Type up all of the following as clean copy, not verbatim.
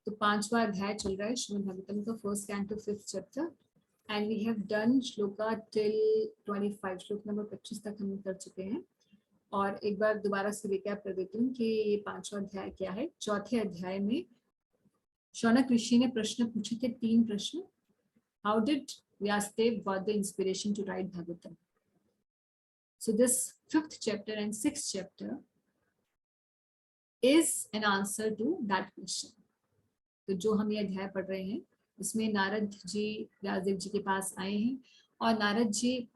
तो 5वां अध्याय चल रहा है श्रीमद् भागवतम का, first canto 5th chapter, and we have done shloka till 25, श्लोक नंबर 25 तक हम कर चुके हैं। और एक बार दोबारा से रिकैप कर देती हूँ कि ये 5वां अध्याय क्या है। चौथे अध्याय में शौनक ऋषि ने प्रश्न पूछे थे, 3 प्रश्न। How did Vyasadev got the inspiration to write Bhagavatam? So this 5th chapter and 6th chapter is an answer to that question. तो जो हम ये अध्याय पढ़ रहे हैं इसमें नारद जी व्यासदेव जी के पास आए हैं और नारद जी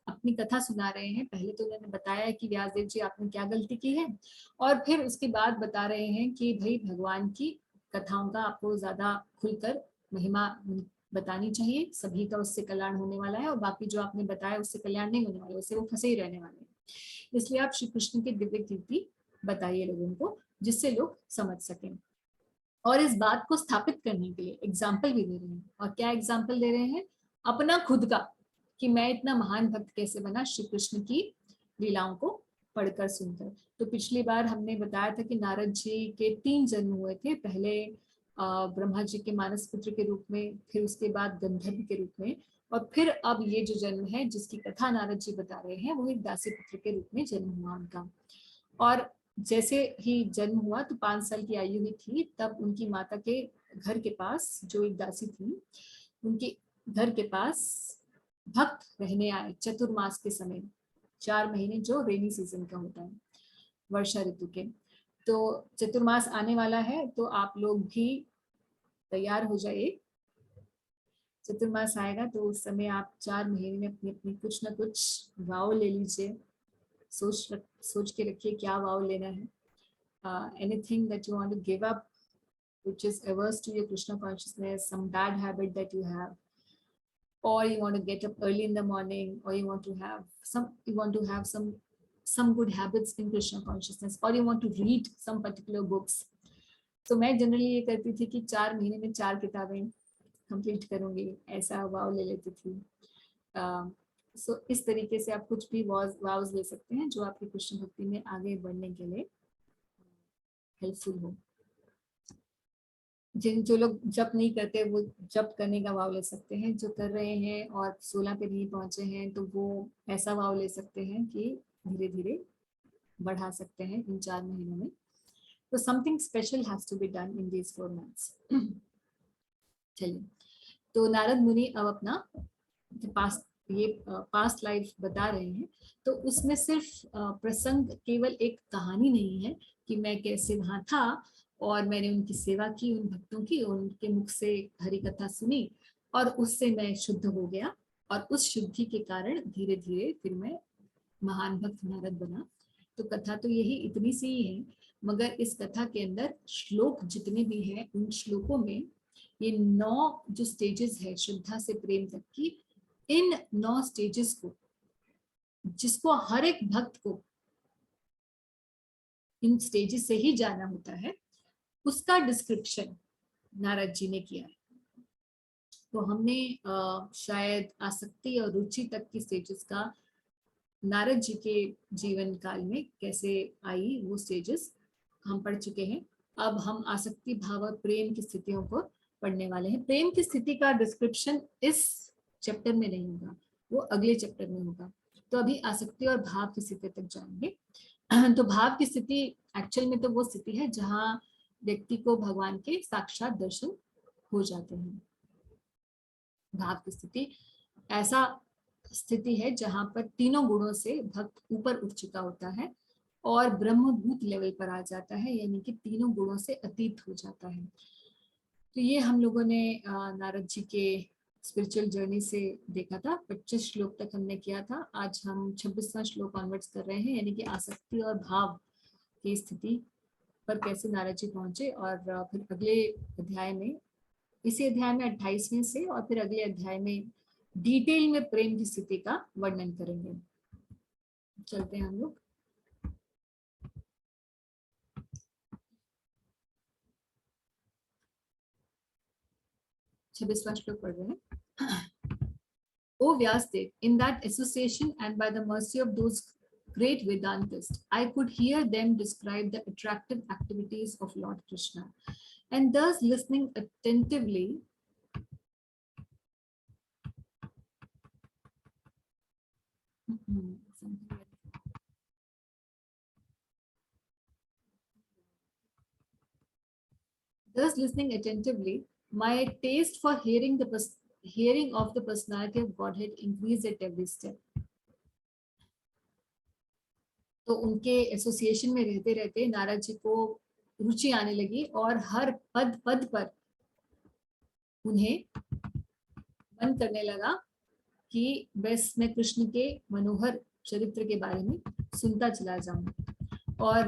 अपनी कथा सुना रहे हैं। पहले तो उन्होंने बताया कि व्यासदेव जी आपने क्या गलती की है, और फिर उसके बाद बता रहे हैं कि भाई भगवान की कथाओं का आपको ज्यादा खुलकर महिमा बतानी चाहिए, सभी का उससे कल्याण होने वाला है, और बाकी जो आपने बताया उससे कल्याण नहीं होने वाला, उससे वो फंसे ही रहने वाले हैं। इसलिए आप श्री कृष्ण की दिव्य कीर्ति बताइए लोगों को, जिससे लोग समझ सकें। और इस बात को स्थापित करने के लिए एग्जाम्पल भी दे रहे हैं। और क्या एग्जाम्पल दे रहे हैं? अपना खुद का, कि मैं इतना महान भक्त कैसे बना श्री कृष्ण की लीलाओं को पढ़कर सुनकर। तो पिछली बार हमने बताया था कि नारद जी के 3 जन्म हुए थे। पहले ब्रह्मा जी के मानस पुत्र के रूप में, फिर उसके बाद गंधर्व के रूप में, और फिर अब ये जो जन्म है जिसकी कथा नारद जी बता रहे हैं वो एक दासी पुत्र के रूप में जन्म हुआ उनका। और जैसे ही जन्म हुआ तो 5 साल की आयु ही थी, तब उनकी माता के घर के पास जो एक दासी थी, उनके घर के पास भक्त रहने आए चतुर्मास के समय, 4 महीने जो रेनी सीजन का होता है, वर्षा ऋतु के। तो चतुर्मास आने वाला है तो आप लोग भी तैयार हो जाइए। चतुर्मास आएगा तो उस समय आप 4 महीने में अपनी अपनी कुछ ना कुछ वाव ले लीजिए। सोच के रखिए क्या वाव लेना है। Anything that you want to give up which is averse to your Krishna consciousness, some bad habit that you have, or you want to get up early in the morning, or you want to have some good habits in Krishna consciousness, or you want to read some particular books. तो मैं generally ये करती थी कि 4 महीने में 4 किताबें complete करूंगी, ऐसा वाव ले लेती थी। सो इस तरीके से आप कुछ भी वाव्स ले सकते हैं जो आपकी कृष्ण भक्ति में आगे बढ़ने के लिए हेल्पफुल हो। जो लोग जप नहीं करते वो जप करने का वाव ले सकते हैं, जो कर रहे हैं और 16 पे नहीं पहुंचे हैं तो वो ऐसा वाव ले सकते हैं कि धीरे धीरे बढ़ा सकते हैं इन 4 महीनों में। तो something special has to be done in these 4 months। चलिए, तो नारद मुनि अब अपना पास्ट लाइफ बता रहे हैं। तो उसमें सिर्फ प्रसंग केवल एक कहानी नहीं है कि मैं कैसे वहां था और मैंने उनकी सेवा की, उन भक्तों की, उनके मुख से हरि कथा सुनी और उससे मैं शुद्ध हो गया, और उस शुद्धि के कारण धीरे धीरे फिर मैं महान भक्त नारद बना। तो कथा तो यही इतनी सी ही है, मगर इस कथा के अंदर श्लोक जितने भी हैं उन श्लोकों में ये 9 जो स्टेजेस है श्रद्धा से प्रेम तक की, इन 9 स्टेजेस को, जिसको हर एक भक्त को इन स्टेजेस से ही जाना होता है, उसका डिस्क्रिप्शन नारद जी ने किया है। तो हमने शायद आसक्ति और रुचि तक की स्टेजेस का नारद जी के जीवन काल में कैसे आई वो स्टेजेस हम पढ़ चुके हैं। अब हम आसक्ति भाव और प्रेम की स्थितियों को पढ़ने वाले हैं। प्रेम की स्थिति का डिस्क्रिप्शन इस चैप्टर में नहीं होगा, वो अगले चैप्टर में होगा। तो अभी आसक्ति और भाव की स्थिति तक जाएंगे। तो भाव की स्थिति एक्चुअल में तो वो स्थिति है जहाँ व्यक्ति को भगवान के साक्षात दर्शन हो जाते हैं। भाव की स्थिति ऐसा स्थिति है जहां पर तीनों गुणों से भक्त ऊपर उठ चुका होता है और ब्रह्मभूत लेवल पर आ जाता है, यानी कि तीनों गुणों से अतीत हो जाता है। तो ये हम लोगों ने नारद जी के स्पिरिचुअल जर्नी से देखा था। 25 श्लोक तक हमने किया था। आज हम 26वां श्लोक ऑनवर्ड्स कर रहे हैं, यानी कि आसक्ति और भाव की स्थिति पर कैसे नारद जी पहुंचे। और फिर अगले अध्याय में, इसी अध्याय में 28वें से और फिर अगले अध्याय में डिटेल में प्रेम की स्थिति का वर्णन करेंगे। चलते हैं हम लोग। छब्बीसवां श्लोक पढ़ रहे हैं। O Vyasdev, in that association and by the mercy of those great Vedantists, I could hear them describe the attractive activities of Lord Krishna. and thus listening attentively my taste for hearing of the personality of Godhead increased at every step. तो उनके association में रहते रहते नारद जी को रुचि आने लगी और हर पद पद पर उन्हें मन करने लगा कि बस मैं कृष्ण के मनोहर चरित्र के बारे में सुनता चला जाऊं। और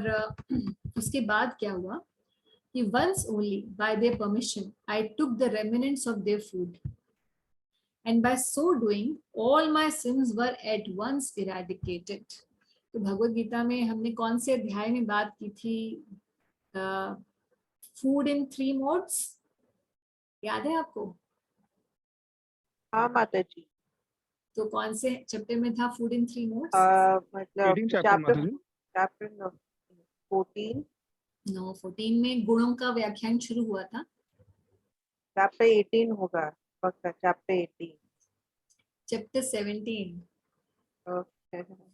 उसके बाद क्या हुआ कि once only by their permission I took the remnants of their food and by so doing all my sins were at once eradicated. तो भगवत गीता में हमने कौन से अध्याय में बात की थी? फूड इन 3 मोड्स, याद है आपको? हाँ माता जी। तो कौन से चैप्टर में था फूड इन 3 मोड्स? मतलब चैप्टर 14। नो, 14 में गुणों का व्याख्यान शुरू हुआ था। चैप्टर 18 होगा पक्का, chapter 18। Chapter 17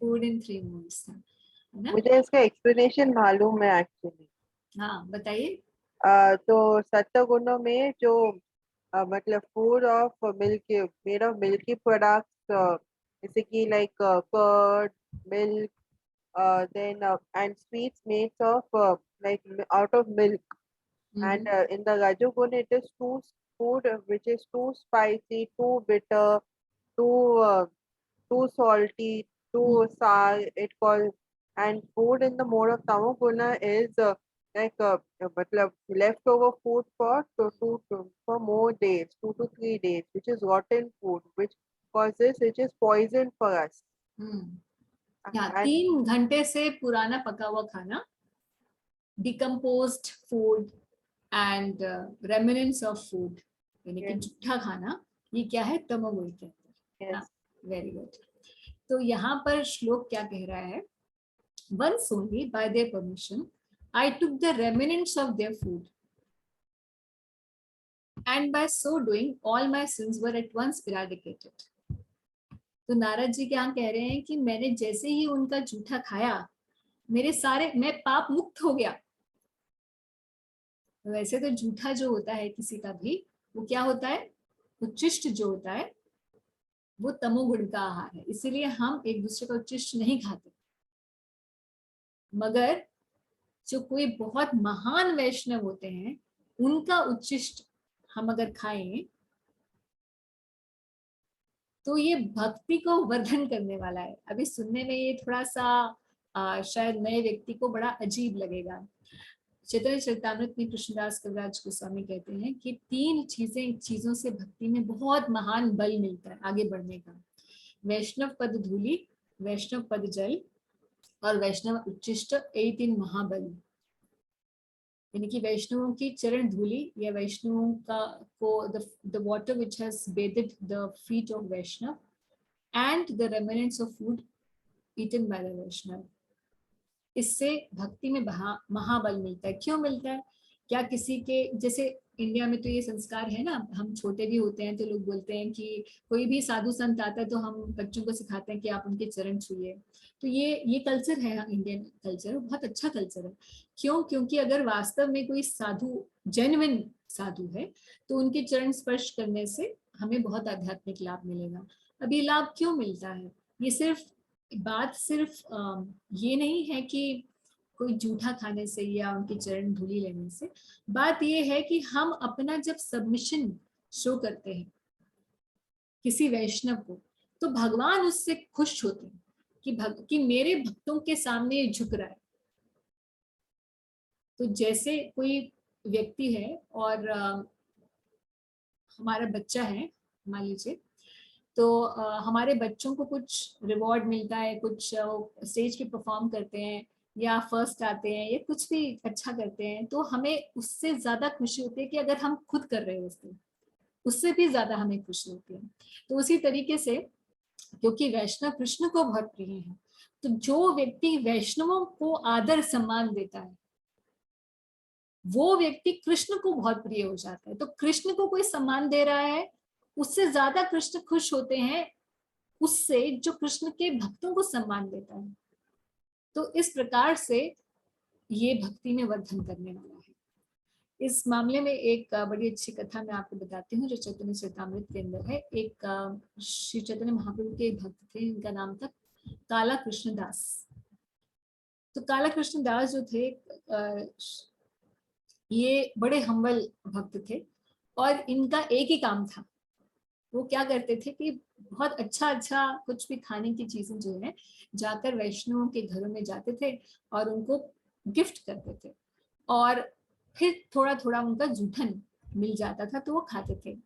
food in 3 modes था ना? मुझे इसका एक्सप्लेनेशन मालूम है एक्चुअली। हाँ बताइए। तो सत्वगुणों में जो मतलब food of milk, made of milky products, जैसे कि like curd, milk, then and sweets made of like out of milk. And in the Rajoguna it is too food which is too spicy, too bitter, too salty, too sour it calls. And food in the mode of Tamoguna is like matlab leftover food for for more days, 2 to 3 days, which is rotten food, which is poison for us. 3 घंटे से पुराना पका हुआ खाना, decomposed food and remnants of food, यानी कि जूठा खाना, ये क्या है? तमोगुण कहते हैं। Very good. तो यहाँ पर श्लोक क्या कह रहा है? Once only by their permission I took the remnants of their food and by so doing all my sins were at once eradicated. तो नारद जी क्या कह रहे हैं कि मैंने जैसे ही उनका जूठा खाया, मैं पाप मुक्त हो गया। वैसे तो जूठा जो होता है किसी का भी, वो क्या होता है? उच्चिष्ट जो होता है वो तमोगुण का आहार है, इसीलिए हम एक दूसरे का उच्चिष्ट नहीं खाते। मगर जो कोई बहुत महान वैष्णव होते हैं, उनका उच्चिष्ट हम अगर खाएं तो ये भक्ति को वर्धन करने वाला है। अभी सुनने में ये थोड़ा सा शायद नए व्यक्ति को बड़ा अजीब लगेगा। चैतन्य चरितामृत में कृष्णदास कविराज गोस्वामी कहते हैं कि 3 चीजों से भक्ति में बहुत महान बल मिलता है आगे बढ़ने का। वैष्णव पद धूलि, वैष्णव पद जल और वैष्णव उच्चिष्ट, यही 3 महाबल। यानी कि वैष्णवों की चरण धूलि या वैष्णवों का को the water which has bathed the feet of Vaishnav and the remnants of food eaten by the Vaishnav, इससे भक्ति में महाबल मिलता है। क्यों मिलता है? क्या किसी के जैसे इंडिया में तो ये संस्कार है ना, हम छोटे भी होते हैं तो लोग बोलते हैं कि कोई भी साधु संत आता है तो हम बच्चों को सिखाते हैं कि आप उनके चरण छूइए। तो ये कल्चर है, इंडियन कल्चर, बहुत अच्छा कल्चर है। क्यों? क्योंकि अगर वास्तव में कोई साधु जेन्युइन साधु है तो उनके चरण स्पर्श करने से हमें बहुत आध्यात्मिक लाभ मिलेगा। अब ये लाभ क्यों मिलता है? ये बात सिर्फ ये नहीं है कि कोई जूठा खाने से या उनके चरण धूली लेने से। बात ये है कि हम अपना जब सबमिशन शो करते हैं किसी वैष्णव को, तो भगवान उससे खुश होते हैं कि मेरे भक्तों के सामने ये झुक रहा है। तो जैसे कोई व्यक्ति है और हमारा बच्चा है मान लीजिए, तो हमारे बच्चों को कुछ रिवॉर्ड मिलता है, कुछ स्टेज पे परफॉर्म करते हैं या फर्स्ट आते हैं या कुछ भी अच्छा करते हैं, तो हमें उससे ज्यादा खुशी होती है कि अगर हम खुद कर रहे हैं उससे भी ज्यादा हमें खुशी होती है। तो उसी तरीके से क्योंकि वैष्णव कृष्ण को बहुत प्रिय है, तो जो व्यक्ति वैष्णवों को आदर सम्मान देता है वो व्यक्ति कृष्ण को बहुत प्रिय हो जाता है। तो कृष्ण को कोई सम्मान दे रहा है, उससे ज्यादा कृष्ण खुश होते हैं उससे जो कृष्ण के भक्तों को सम्मान देता है। तो इस प्रकार से ये भक्ति में वर्धन करने वाला है। इस मामले में एक बड़ी अच्छी कथा मैं आपको बताती हूँ जो चैतन्य चरितामृत के अंदर है। एक श्री चैतन्य महाप्रभु के भक्त थे, इनका नाम था काला कृष्णदास। तो काला कृष्णदास जो थे ये बड़े हम्बल भक्त थे और इनका एक ही काम था। वो क्या करते थे कि बहुत अच्छा अच्छा कुछ भी खाने की चीजें जो है जाकर वैष्णवों के घरों में जाते थे और उनको गिफ्ट करते थे और फिर थोड़ा थोड़ा उनका जूठन मिल जाता था तो वो खाते थे।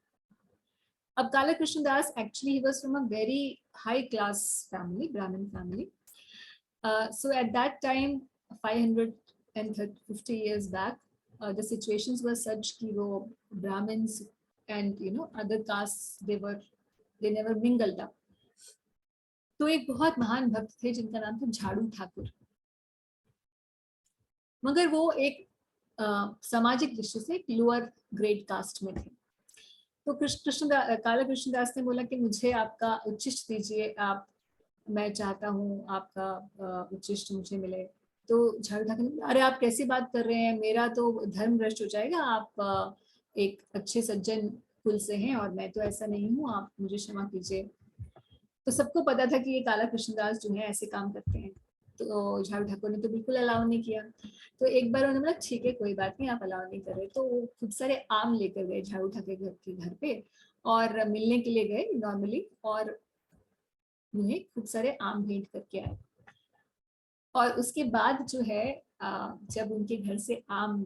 अब काला Krishnadas actually he was from a very high class family, ब्राह्मण family. So at that time 550 years back the situations were such कि वो Brahmins and other castes they never mingled up. तो एक बहुत महान भक्त थे जिनका नाम था झाड़ू ठाकुर, मगर वो एक सामाजिक दृष्टि से एक लोअर ग्रेड कास्ट में थे। तो काला कृष्णदास ने बोला कि मुझे आपका उच्चिष्ट दीजिए, आप मैं चाहता हूँ आपका उच्चिष्ट मुझे मिले। तो झाड़ू ठाकुर ने, अरे आप कैसी बात कर रहे हैं, मेरा तो धर्म भ्रष्ट हो जाएगा, आप एक अच्छे सज्जन कुल से हैं और मैं तो ऐसा नहीं हूँ, आप मुझे क्षमा कीजिए। तो सबको पता था कि ये काला कृष्णदास जो है ऐसे काम करते हैं। तो झाड़ू ठाकुर ने तो बिल्कुल अलाउ नहीं किया। तो एक बार उन्होंने बोला ठीक है कोई बात नहीं, आप अलाउ नहीं कर रहे। तो वो खूब सारे आम लेकर गए झाड़ू ठाकुर के घर पे और मिलने के लिए गए नॉर्मली, और उन्हें खूब सारे आम भेंट करके आए। और उसके बाद जो है जब उनके घर से आम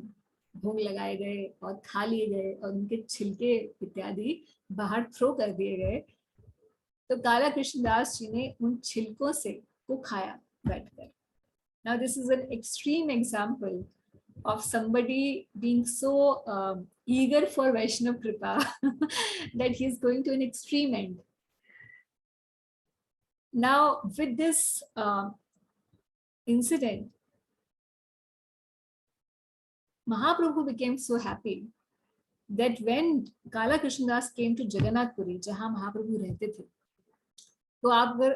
भोग लगाए गए और खा लिए गए और उनके छिलके इत्यादि बाहर थ्रो कर दिए गए, तो काला कृष्णदास जी ने उन छिलकों से को खाया बैठकर। Now this is an extreme example of somebody being so eager for Vaishnav Kripa that he is going to an extreme end. Now with this incident, Mahaprabhu became so happy that when Kala Krishnadas came to Jagannath Puri, जहाँ महाप्रभु रहते थे, तो आप अगर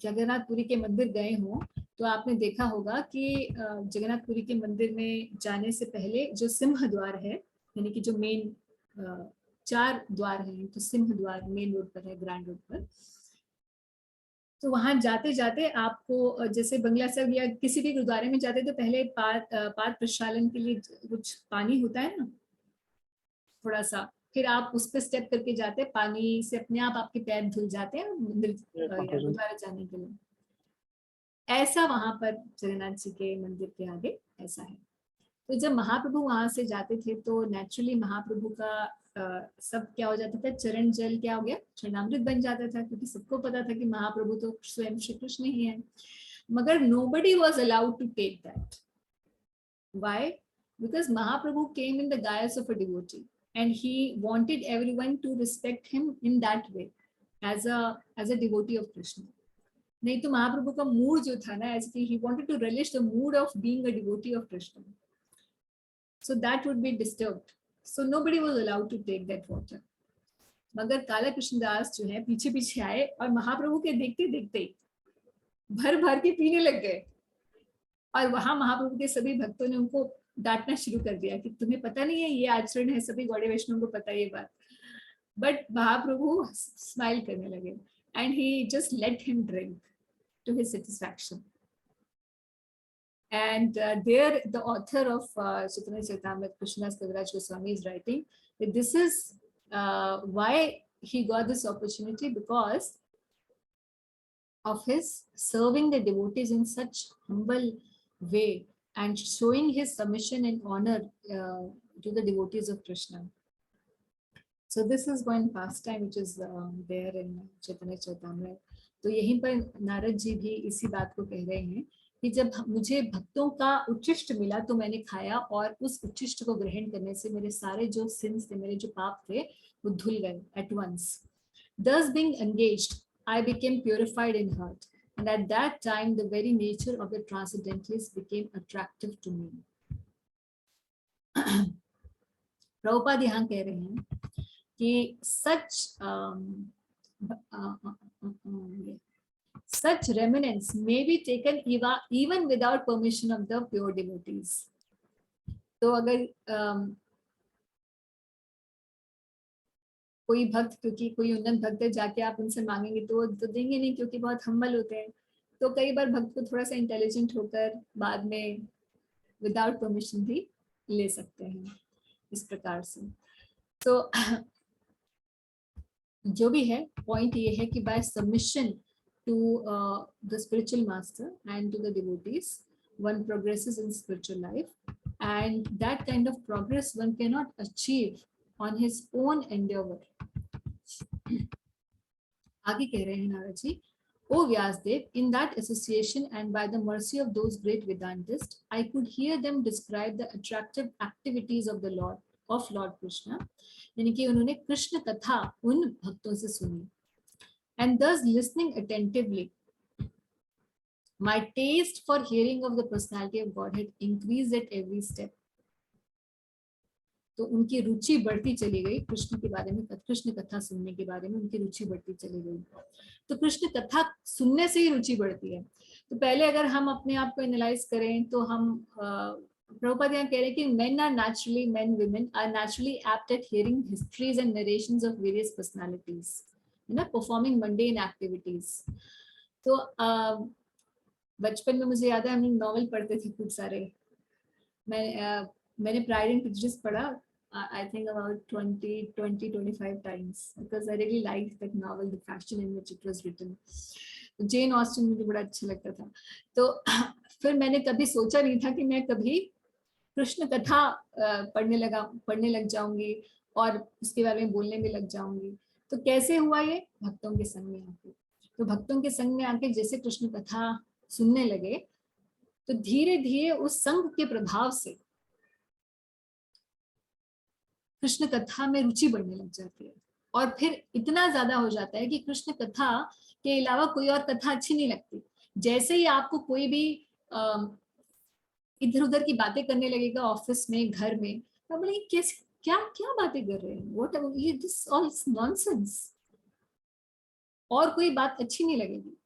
जगन्नाथपुरी के मंदिर गए हो तो आपने देखा होगा कि जगन्नाथपुरी के मंदिर में जाने से पहले जो सिंह द्वार है, यानी कि जो मेन 4 द्वार हैं, तो सिंह द्वार मेन रोड पर है, ग्रैंड रोड पर। तो वहां जाते जाते आपको जैसे बंगला साहब या किसी भी गुरुद्वारे में जाते तो पहले पाद प्रक्षालन के लिए कुछ पानी होता है ना, थोड़ा सा, फिर आप उस पर स्टेप करके जाते हैं, पानी से अपने आप आपके पैर धुल जाते हैं मंदिर या गुरुद्वारा जाने के लिए। ऐसा वहां पर जगन्नाथ जी के मंदिर के आगे ऐसा है। तो जब महाप्रभु वहां से जाते थे तो नेचुरली महाप्रभु का सब क्या हो जाता था, चरण जल क्या हो गया, चरणामृत बन जाता था, क्योंकि सबको पता था कि महाप्रभु तो स्वयं श्री कृष्ण ही है। मगर nobody was allowed to take that. Why? Because Mahaprabhu came in the guise of a devotee and he wanted everyone to respect him in that way as a devotee of Krishna. नहीं तो महाप्रभु का mood जो था ना, as he wanted to relish the mood of being a devotee of Krishna, so that would be disturbed, so nobody was allowed to take that water. मगर काला कृष्णदास जो है पीछे पीछे आए और महाप्रभु के देखते देखते भर भर के पीने लग गए। और वहां महाप्रभु के सभी भक्तों ने उनको डांटना शुरू कर दिया कि तुम्हें पता नहीं है ये आचरण है, सभी गौड़े वैष्णव को पता है ये बात। बट महाप्रभु स्माइल करने लगे and he just let him drink to his satisfaction. And there the author of Chaitanya Charitamrita, Krishnadas Kaviraj Goswami, is writing that this is why he got this opportunity, because of his serving the devotees in such humble way and showing his submission and honor to the devotees of Krishna. So this is one pastime which is there in Chaitanya Charitamrita. तो यहीं पर नारद जी भी इसी बात को कह रहे हैं कि जब मुझे भक्तों का उच्चिष्ट मिला तो मैंने खाया, और उस उच्चिष्ट को ग्रहण करने से मेरे सारे जो सिंस थे, मेरे जो पाप थे, वो धुल गए at once. Thus being engaged, I became purified in heart, and at that time the very nature of the transcendentalists became attractive to me. Prabhupada यहाँ कह रहे हैं कि such remnants may be taken even without permission of the pure devotees. तो अगर कोई भक्त, क्योंकि कोई उन्नत भक्त है, जाके आप उनसे मांगेंगे तो देंगे नहीं, क्योंकि बहुत हम्बल होते हैं। तो कई बार भक्त को थोड़ा सा इंटेलिजेंट होकर बाद में विदाउट परमिशन भी ले सकते हैं, इस प्रकार से। तो जो भी है, पॉइंट ये है कि by submission to the spiritual master and to the devotees one progresses in spiritual life, and that kind of progress one cannot achieve on his own endeavor. आगे कह रहे हैं Narad ji, O Vyasdev, in that association and by the mercy of those great Vedantists, I could hear them describe the attractive activities of the Lord, of Lord Krishna. यानी कि उन्होंने कृष्ण कथा उन भक्तों से सुनी, and thus listening attentively, my taste for hearing of the personality of Godhead increased at every step. तो उनकी रुचि बढ़ती चली गई कृष्ण के बारे में, कृष्ण कथा सुनने के बारे में उनकी रुचि बढ़ती चली गई। तो कृष्ण कथा सुनने से ही रुचि बढ़ती है। तो पहले अगर हम अपने आप को एनालाइज करें तो हम प्रभुपाद यहाँ कह रहे हैं कि men are naturally, men women are naturally apt at hearing histories and narrations of various personalities, you know, performing mundane activities. तो बचपन में मुझे याद है हम लोग नॉवल पढ़ते थे खूब सारे। मैंने प्राइड एंड प्रेजुडिस पढ़ा I think about 25 times because I really liked that novel, the fashion in which it was written. Jane Austen मुझे बड़ा अच्छा लगता था। तो फिर मैंने कभी सोचा नहीं था कि मैं कभी कृष्ण कथा पढ़ने लग जाऊंगी और उसके बारे में बोलने में लग जाऊंगी। तो कैसे हुआ ये? भक्तों के संग में आके। तो भक्तों के संग में आके जैसे कृष्ण कथा सुनने लगे तो धीरे धीरे उस संग के प्रभाव से कृष्ण कथा में रुचि बढ़ने लग जाती है, और फिर इतना ज्यादा हो जाता है कि कृष्ण कथा के अलावा कोई और कथा अच्छी नहीं लगती। जैसे ही आपको कोई भी इधर उधर की बातें करने लगेगा ऑफिस में, घर में, तो बोलेंगे कैसे, क्या क्या बातें कर रहे हैं, व्हाट ये दिस ऑल नॉनसेंस, और कोई बात अच्छी नहीं लगेगी।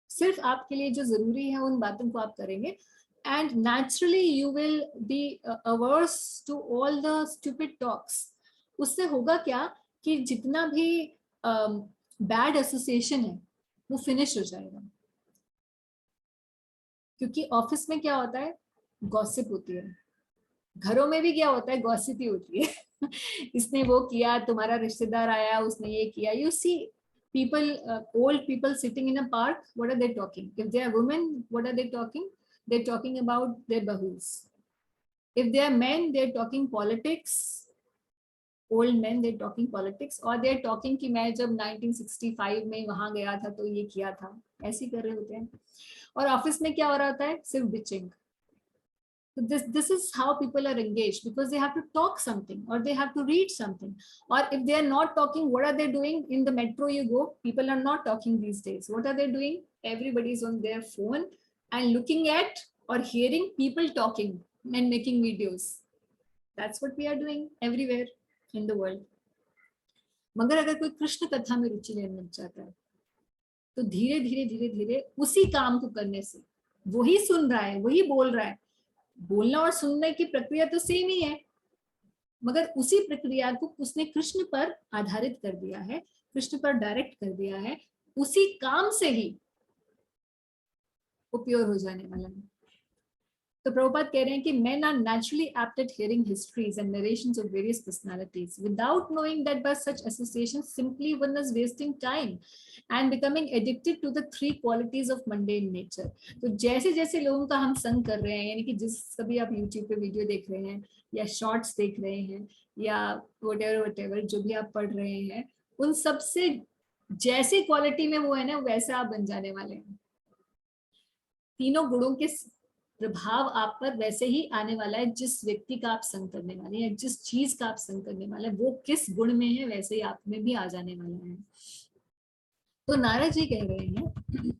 सिर्फ आपके लिए जो जरूरी है उन बातों को आप करेंगे, and naturally you will be averse to all the stupid talks. उससे होगा क्या कि जितना भी bad association है वो फिनिश हो जाएगा। क्योंकि ऑफिस में क्या होता है, गॉसिप होती है, घरों में भी क्या होता है, गॉसिप ही होती है। इसने वो किया, तुम्हारा रिश्तेदार आया, उसने ये किया। You see people, old people sitting in a park, what are they talking? If they are women, what are they talking? They're talking about their bahus. If they are men, they're talking politics. Old men, they're talking politics, or they're talking कि मैं जब 1965 में वहां गया था तो ये किया था, ऐसे कर रहे होते हैं। और ऑफिस में क्या हो रहा होता है, सिर्फ bitching. So this is how people are engaged, because they have to talk something or they have to read something. Or if they are not talking, what are they doing? In the metro you go, people are not talking these days. What are they doing? Everybody is on their phone and looking at or hearing people talking and making videos. That's what we are doing everywhere in the world. मगर अगर कोई कृष्ण कथा में रुचि लेने लग जाता है तो धीरे धीरे धीरे धीरे उसी काम को करने से, वही सुन रहा है, वही बोल रहा है, बोलना और सुनने की प्रक्रिया तो सेम ही है, मगर उसी प्रक्रिया को उसने कृष्ण पर आधारित कर दिया है, कृष्ण पर डायरेक्ट कर दिया है, उसी काम से ही उपयोग हो जाने वाला है। तो प्रभुपाद कह रहे हैं कि men are naturally apt at hearing histories and narrations of various personalities without knowing that by such association simply one is wasting time and becoming addicted to the three qualities of mundane nature. तो जैसे जैसे लोगों का हम संग कर रहे हैं, यानी कि जिस कभी आप YouTube पे वीडियो देख रहे हैं या शॉर्ट्स देख रहे हैं या whatever जो भी आप पढ़ रहे हैं, उन सब से जैसे क्वालिटी में वो है ना, वैसा आप बन जाने वाले हैं। तीनों गुणों के प्रभाव आप पर वैसे ही आने वाला है जिस व्यक्ति का आप संग करने वाले हैं, जिस चीज का आप संग करने वाले हैं, वो किस गुण में है वैसे ही आप में भी आ जाने वाला है। तो नारद जी कह रहे हैं,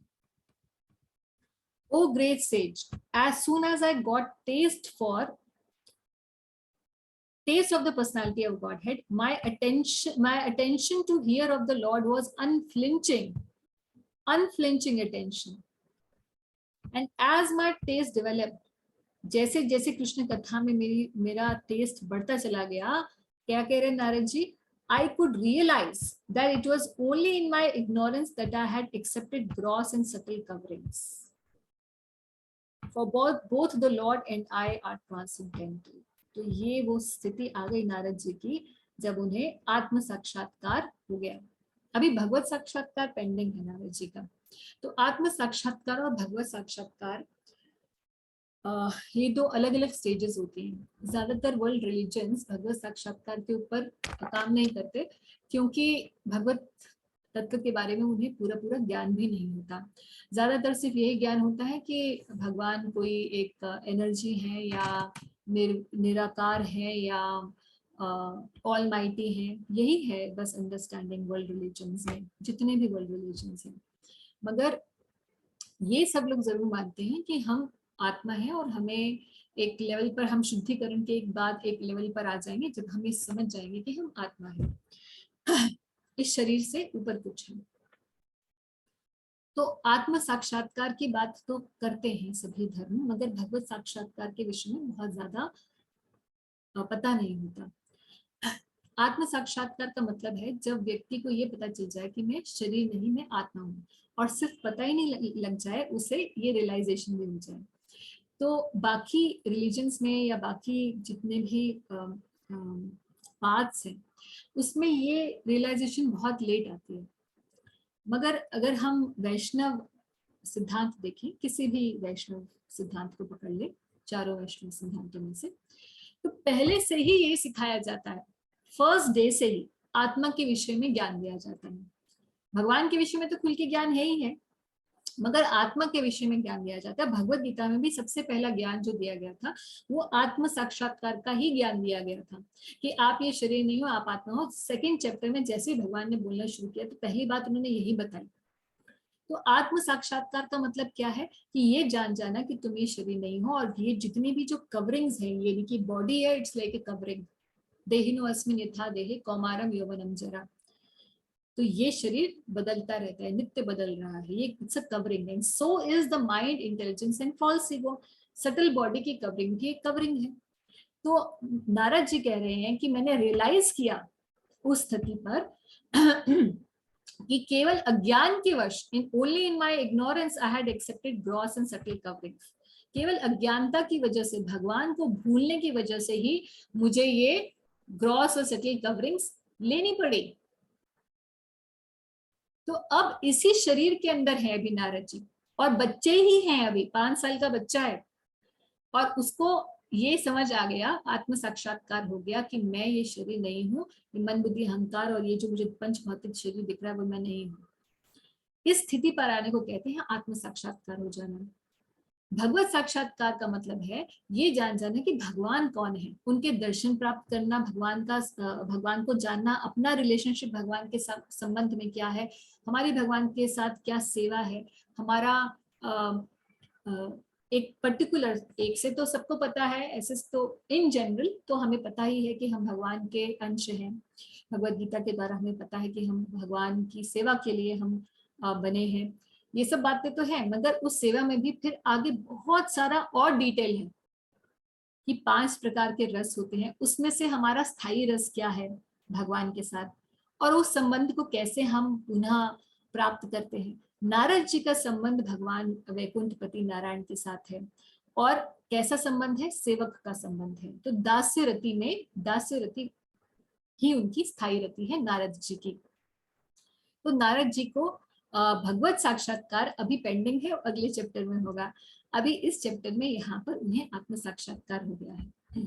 oh great sage, as soon as I got taste for taste of the personality of Godhead, my attention to hear of the Lord was unflinching attention. And as my taste developed, जैसे जैसे कृष्ण कथा में मेरा test बढ़ता चला गया, क्या कह रहे Narad ji, I could realize that it was only in my ignorance that I had accepted gross and subtle coverings. For both the Lord and I are transcendental. तो ये वो स्थिति आ गई नारद जी की जब उन्हें आत्म साक्षात्कार हो गया. अभी भगवत साक्षात्कार पेंडिंग है नारद जी का. तो आत्म साक्षात्कार और भगवत साक्षात्कार ये दो अलग अलग स्टेजेस होती हैं. ज्यादातर वर्ल्ड रिलीजन्स भगवत साक्षात्कार के ऊपर काम नहीं करते क्योंकि भगवत तत्व के बारे में उन्हें पूरा ज्ञान भी नहीं होता. ज्यादातर सिर्फ यही ज्ञान होता है कि भगवान कोई एक एनर्जी है या निराकार है या ऑल माइटी है. यही है बस अंडरस्टैंडिंग वर्ल्ड रिलीजन्स में, जितने भी वर्ल्ड रिलीजन्स हैं. मगर ये सब लोग जरूर मानते हैं कि हम आत्मा है और हमें एक लेवल पर, हम शुद्धिकरण के एक बाद एक लेवल पर आ जाएंगे जब हम ये समझ जाएंगे कि हम आत्मा है, इस शरीर से ऊपर कुछ है. तो आत्म साक्षात्कार की बात तो करते हैं सभी धर्म, मगर भगवत साक्षात्कार के विषय में बहुत ज्यादा पता नहीं होता. आत्म साक्षात्कार का मतलब है जब व्यक्ति को ये पता चल जाए कि मैं शरीर नहीं, मैं आत्मा हूँ, और सिर्फ पता ही नहीं लग जाए, उसे ये रियलाइजेशन भी हो जाए. तो बाकी रिलीजन्स में या बाकी जितने भी पाथ्स हैं उसमें ये रियलाइजेशन बहुत लेट आती है. मगर अगर हम वैष्णव सिद्धांत देखें, किसी भी वैष्णव सिद्धांत को पकड़ ले, चारों वैष्णव सिद्धांतों में से, तो पहले से ही ये सिखाया जाता है, फर्स्ट डे से ही आत्मा के विषय में ज्ञान दिया जाता है. भगवान के विषय में तो खुल के ज्ञान है ही है, मगर आत्मा के विषय में ज्ञान दिया जाता है. भगवत गीता में भी सबसे पहला ज्ञान जो दिया गया था वो आत्म साक्षात्कार का ही ज्ञान दिया गया था कि आप ये शरीर नहीं हो, आप आत्मा हो. सेकंड चैप्टर में जैसे ही भगवान ने बोलना शुरू किया तो पहली बात उन्होंने यही बताई. तो आत्म साक्षात्कार का मतलब क्या है कि ये जान जाना कि तुम ये शरीर नहीं हो, और ये जितनी भी जो कवरिंग्स हैं, ये की बॉडी है, इट्स लाइक ए कवरिंग. देहिनो अस्मिन् यथा देहे कौमारम यौवनम जरा. तो ये शरीर बदलता रहता है, नित्य बदल रहा है, ये it's a covering. And so is the mind, intelligence and false ego. Subtle body की कवरिंग भी एक कवरिंग है. तो नारद जी कह रहे हैं कि मैंने रियलाइज किया उस स्थिति पर कि केवल अज्ञान के वश, in only in my ignorance I had accepted gross and subtle coverings. केवल अज्ञानता की वजह से, भगवान को भूलने की वजह से ही मुझे ये ग्रॉस और सटल कवरिंग्स लेनी पड़ी. तो अब इसी शरीर के अंदर है अभी नारद जी, और बच्चे ही हैं, अभी 5 साल का बच्चा है, और उसको ये समझ आ गया, आत्म साक्षात्कार हो गया कि मैं ये शरीर नहीं हूँ, ये मन बुद्धि अहंकार और ये जो मुझे पंच भौतिक शरीर दिख रहा है वो मैं नहीं हूँ. इस स्थिति पर आने को कहते हैं आत्म साक्षात्कार हो जाना. भगवत साक्षात्कार का मतलब है ये जान जाना कि भगवान कौन है, उनके दर्शन प्राप्त करना, भगवान को जानना, अपना रिलेशनशिप भगवान के संबंध में क्या है, हमारी भगवान के साथ क्या सेवा है, हमारा एक पर्टिकुलर, एक से तो सबको पता है, ऐसे तो इन जनरल तो हमें पता ही है कि हम भगवान के अंश हैं. भगवत गीता के द्वारा हमें पता है कि हम भगवान की सेवा के लिए हम बने हैं. ये सब बातें तो है, मगर उस सेवा में भी फिर आगे बहुत सारा और डिटेल है कि 5 प्रकार के रस होते हैं, उसमें से हमारा स्थायी रस क्या है भगवान के साथ, और उस संबंध को कैसे हम पुनः प्राप्त करते हैं. नारद जी का संबंध भगवान वैकुंठपति नारायण के साथ है, और कैसा संबंध है, सेवक का संबंध है. तो दास्य रति में, दास्य रति ही उनकी स्थायी रति है नारद जी की. तो नारद जी को भगवत साक्षात्कार अभी पेंडिंग है, अगले चैप्टर में होगा. अभी इस चैप्टर में यहाँ पर उन्हें आत्म साक्षात्कार हो गया है.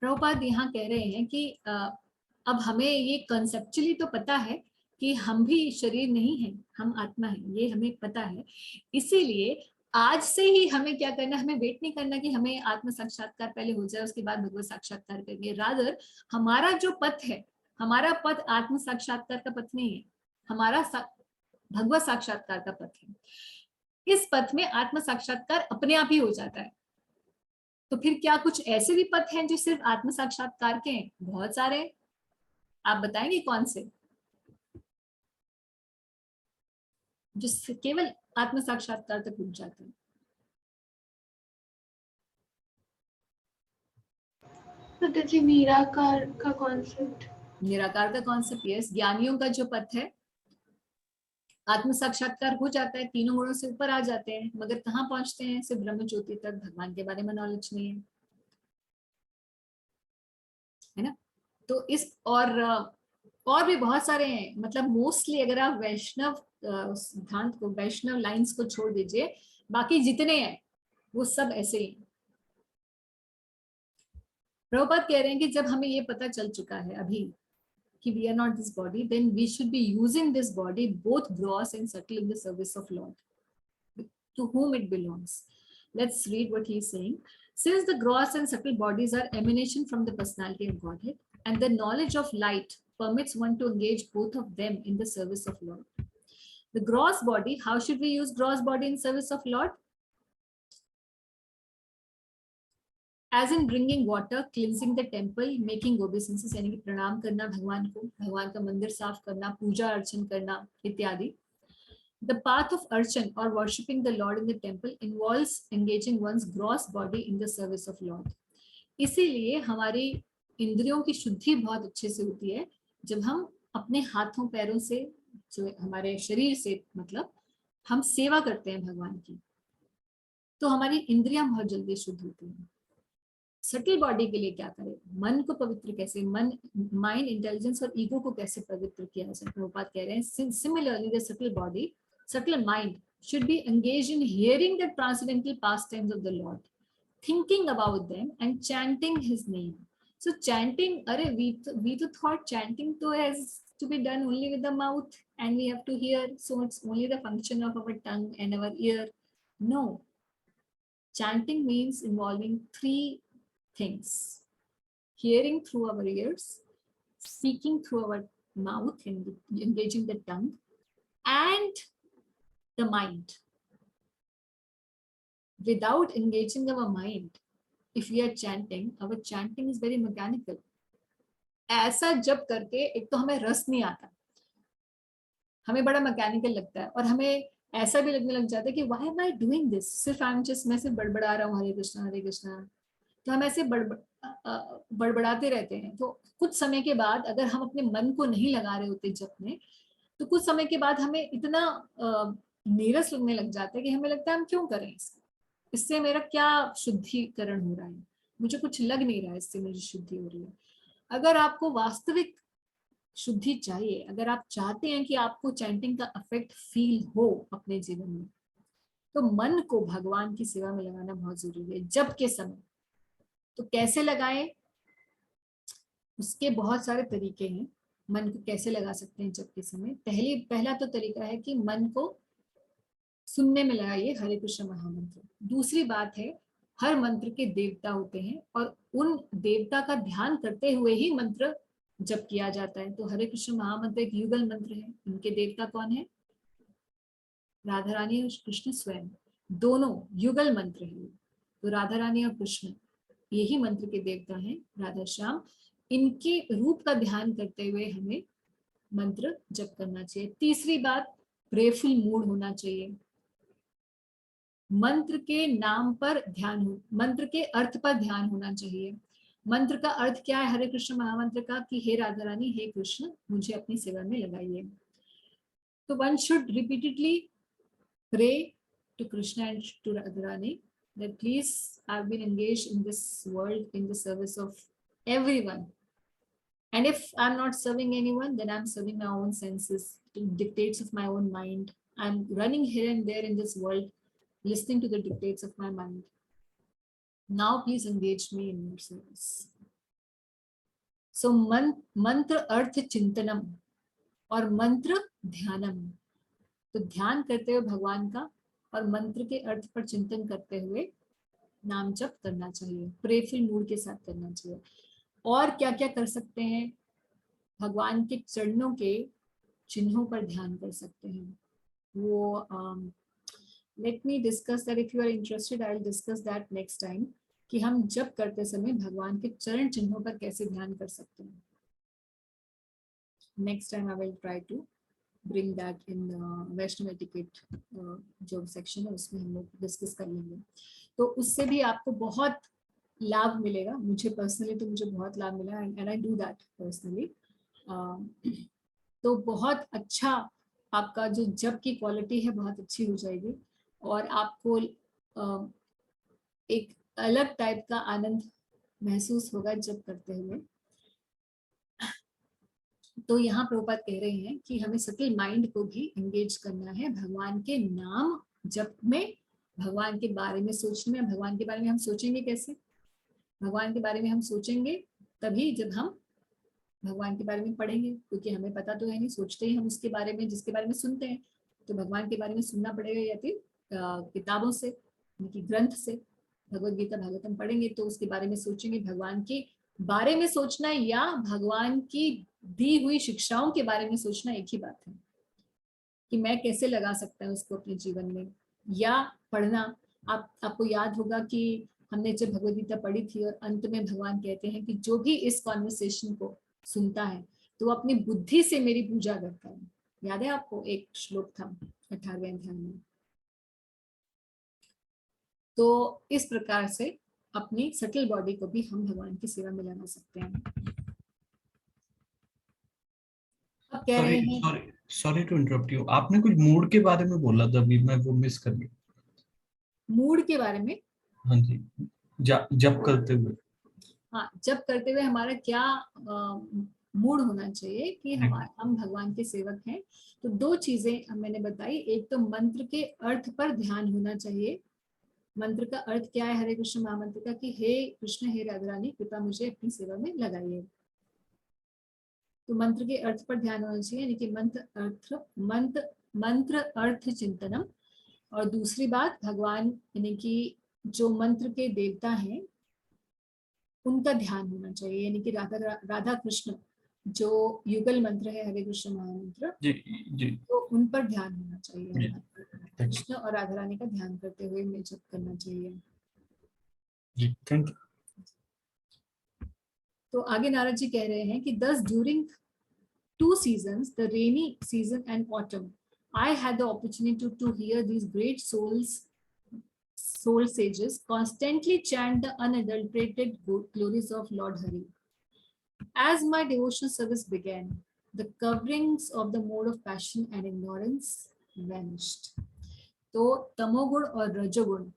प्रभुपाद यहाँ कह रहे हैं कि अब हमें ये कंसेप्चुअली तो पता है कि हम भी शरीर नहीं है, हम आत्मा है, ये हमें पता है. इसीलिए आज से ही हमें क्या करना, हमें वेट नहीं करना कि हमें आत्म साक्षात्कार पहले हो जाए उसके बाद भगवत साक्षात्कार करेंगे. रादर हमारा जो पथ है, हमारा पथ आत्म साक्षात्कार का पथ नहीं है, हमारा भगवत साक्षात्कार का पथ है. इस पथ में आत्म साक्षात्कार अपने आप ही हो जाता है. तो फिर क्या कुछ ऐसे भी पथ हैं जो सिर्फ आत्म साक्षात्कार के हैं? बहुत सारे हैं। आप बताएंगे कौन से जो केवल आत्म साक्षात्कार तक रुक जाते हैं? तो जी निराकार का कॉन्सेप्ट। निराकार का कॉन्सेप्ट, यस। ज्ञानियों का जो पथ है, आत्म साक्षात्कार हो जाता है, तीनों गुणों से ऊपर आ जाते हैं, मगर कहाँ पहुंचते हैं? सिर्फ ब्रह्म ज्योति तक, भगवान के बारे में नॉलेज नहीं है ना? तो इस और भी बहुत सारे हैं। मतलब मोस्टली अगर आप वैष्णव सिद्धांत को, वैष्णव लाइंस को छोड़ दीजिए, बाकी जितने हैं वो सब ऐसे ही। प्रभुपाद कह रहे हैं कि जब हमें ये पता चल चुका है अभी कि we are not this body, then we should be using this body, both gross and subtle, in the service of Lord, to whom it belongs. Let's read what he is saying. Since the gross and subtle bodies are emanation from the personality of Godhead, and the knowledge of light permits one to engage both of them in the service of Lord. The gross body, how should we use gross body in service of Lord? As in bringing water, cleansing the temple, making obeisances, यानी कि प्रणाम करना भगवान को, भगवान का मंदिर साफ करना, पूजा अर्चन करना इत्यादि. The path of archan or worshipping the Lord in the temple involves engaging one's gross body in the service of Lord. इसीलिए हमारी इंद्रियों की शुद्धि बहुत अच्छे से होती है जब हम अपने हाथों पैरों से, जो हमारे शरीर से, मतलब हम सेवा करते हैं भगवान की, तो हमारी इंद्रियां बहुत जल्दी शुद्ध होती हैं. सटल बॉडी के लिए क्या करें? मन को पवित्र कैसे, मन, माइंड, इंटेलिजेंस और ईगो को कैसे पवित्र किया जाए? प्रभुपाद कह रहे हैं similarly the subtle body, subtle mind should be engaged in hearing the transcendental pastimes of the Lord, thinking about them and chanting his name. So chanting, we to thought chanting to has to be done only with the mouth and we have to hear, so it's only the function of our tongue and our ear. No, chanting means involving three things: hearing through our ears, speaking through our mouth, engaging the tongue, and the mind. Without engaging our mind, if we are chanting, our chanting is very mechanical. ऐसा जब करके एक तो हमें रस नहीं आता, हमें बड़ा मैकेनिकल लगता है, और हमें ऐसा भी लगने लग जाता है कि why am I doing this? सिर्फ मैं सिर्फ बड़बड़ा रहा हूँ हरे कृष्णा, तो हम ऐसे बड़बड़ाते रहते हैं. तो कुछ समय के बाद अगर हम अपने मन को नहीं लगा रहे होते जप में, तो कुछ समय के बाद हमें इतना नीरस लगने लग जाता है कि हमें लगता है हम क्यों करें इसको, इससे मेरा क्या शुद्धिकरण हो रहा है, मुझे कुछ लग नहीं रहा है इससे मेरी शुद्धि हो रही है. अगर आपको वास्तविक शुद्धि चाहिए, अगर आप चाहते हैं कि आपको चैंटिंग का इफेक्ट फील हो अपने जीवन में, तो मन को भगवान की सेवा में लगाना बहुत जरूरी है जब के समय. तो कैसे लगाएं? उसके बहुत सारे तरीके हैं. मन को कैसे लगा सकते हैं जब के समय? पहला तो तरीका है कि मन को सुनने में लगाइए हरे कृष्ण महामंत्र. दूसरी बात है, हर मंत्र के देवता होते हैं और उन देवता का ध्यान करते हुए ही मंत्र जप किया जाता है. तो हरे कृष्ण महामंत्र एक युगल मंत्र है. इनके देवता कौन है? राधा रानी और कृष्ण स्वयं, दोनों युगल मंत्र है. तो राधा रानी और कृष्ण यही मंत्र के देवता हैं, राधा श्याम. इनके रूप का ध्यान करते हुए हमें मंत्र जप करना चाहिए. तीसरी बात, प्रेयरफुल मूड होना चाहिए. मंत्र के नाम पर ध्यान हो, मंत्र के अर्थ पर ध्यान होना चाहिए. मंत्र का अर्थ क्या है हरे कृष्ण महामंत्र का? कि हे राधा रानी, हे कृष्ण, मुझे अपनी सेवा में लगाइए. तो one should repeatedly pray to Krishna and to Radha Rani that please, I've been engaged in this world in the service of everyone, and if I'm not serving anyone, then I'm serving my own senses, the dictates of my own mind. I'm running here and there in this world, listening to the dictates of my mind. Now please engage me in your service. So mantra arth chintanam और मंत्र ध्यानम. तो ध्यान करते हुए भगवान का और मंत्र के अर्थ पर चिंतन करते हुए नाम जप करना चाहिए, प्रेयरफुल मूड के साथ करना चाहिए. और क्या क्या कर सकते हैं? भगवान के चरणों के चिन्हों पर ध्यान कर सकते हैं. वो let me discuss that. If you are interested, I will discuss that next time. कि हम जप करते समय भगवान के चरण चिन्हों पर कैसे ध्यान कर सकते हैं। Next time I will try to bring that in Vaishnav etiquette जो सेक्शन है उसमें हम लोग डिस्कस कर लेंगे। तो उससे भी आपको बहुत लाभ मिलेगा। मुझे पर्सनली तो मुझे बहुत लाभ मिला and I do that personally. तो बहुत अच्छा आपका जो जप की क्वालिटी है बहुत अच्छी हो जाएगी और आपको एक अलग टाइप का आनंद महसूस होगा जप करते हुए। तो यहाँ प्रभुपाद कह रहे हैं कि हमें सटल माइंड को भी एंगेज करना है भगवान के नाम जप में, भगवान के बारे में सोचने में। भगवान के बारे में हम सोचेंगे कैसे? भगवान के बारे में हम सोचेंगे तभी जब हम भगवान के बारे में पढ़ेंगे, क्योंकि हमें पता तो है नहीं, सोचते ही हम उसके बारे में जिसके बारे में सुनते हैं। तो भगवान के बारे में सुनना पड़ेगा या फिर किताबों से, उनकी ग्रंथ से, भगवद गीता भागवतम पढ़ेंगे तो उसके बारे में सोचेंगे। भगवान के बारे में सोचना या भगवान की दी हुई शिक्षाओं के बारे में सोचना एक ही बात है कि मैं कैसे लगा सकता हूँ उसको अपने जीवन में। या पढ़ना, आपको याद होगा कि हमने जब भगवद गीता पढ़ी थी और अंत में भगवान कहते हैं कि जो भी इस कॉन्वर्सेशन को सुनता है तो वो अपनी बुद्धि से मेरी पूजा करता है। याद है आपको? एक श्लोक था 18वें अध्याय में। तो इस प्रकार से अपनी सटल बॉडी को भी हम भगवान की सेवा में लगा सकते हैं। अब कह रहे हैं, सॉरी टू इंटरप्ट यू, आपने कुछ मूड के बारे में बोला था, अभी मैं वो मिस कर गया। मूड के बारे में? हाँ जी, जब करते हुए। हाँ, जब करते हुए हमारा क्या मूड होना चाहिए कि हम भगवान के सेवक हैं। तो दो चीजें मैंने बताई। एक तो मंत्र के अर्थ पर ध्यान होना चाहिए। मंत्र का अर्थ क्या है हरे कृष्ण महामंत्र का? कि हे कृष्ण, हे राधा रानी, कृपा मुझे अपनी सेवा में लगाइए। तो मंत्र के अर्थ पर ध्यान होना चाहिए, यानी कि मंत्र अर्थ चिंतनम। और दूसरी बात, भगवान यानी कि जो मंत्र के देवता हैं उनका ध्यान होना चाहिए, यानी कि राधा कृष्ण जो युगल मंत्र है हरे कृष्ण महामंत्र जी जी, तो उन पर ध्यान होना चाहिए। जी, कृष्ण और राधा रानी का ध्यान करते हुए में जप करना चाहिए। जी, थैंक यू। तो आगे नारद जी कह रहे हैं कि thus during 2 seasons, the rainy season and autumn, I had the opportunity to hear these great soul sages constantly chant the unadulterated glories of Lord Hari. As my devotional service began, the coverings of the mode of passion and ignorance vanished. तो तमोगुण और रजोगुण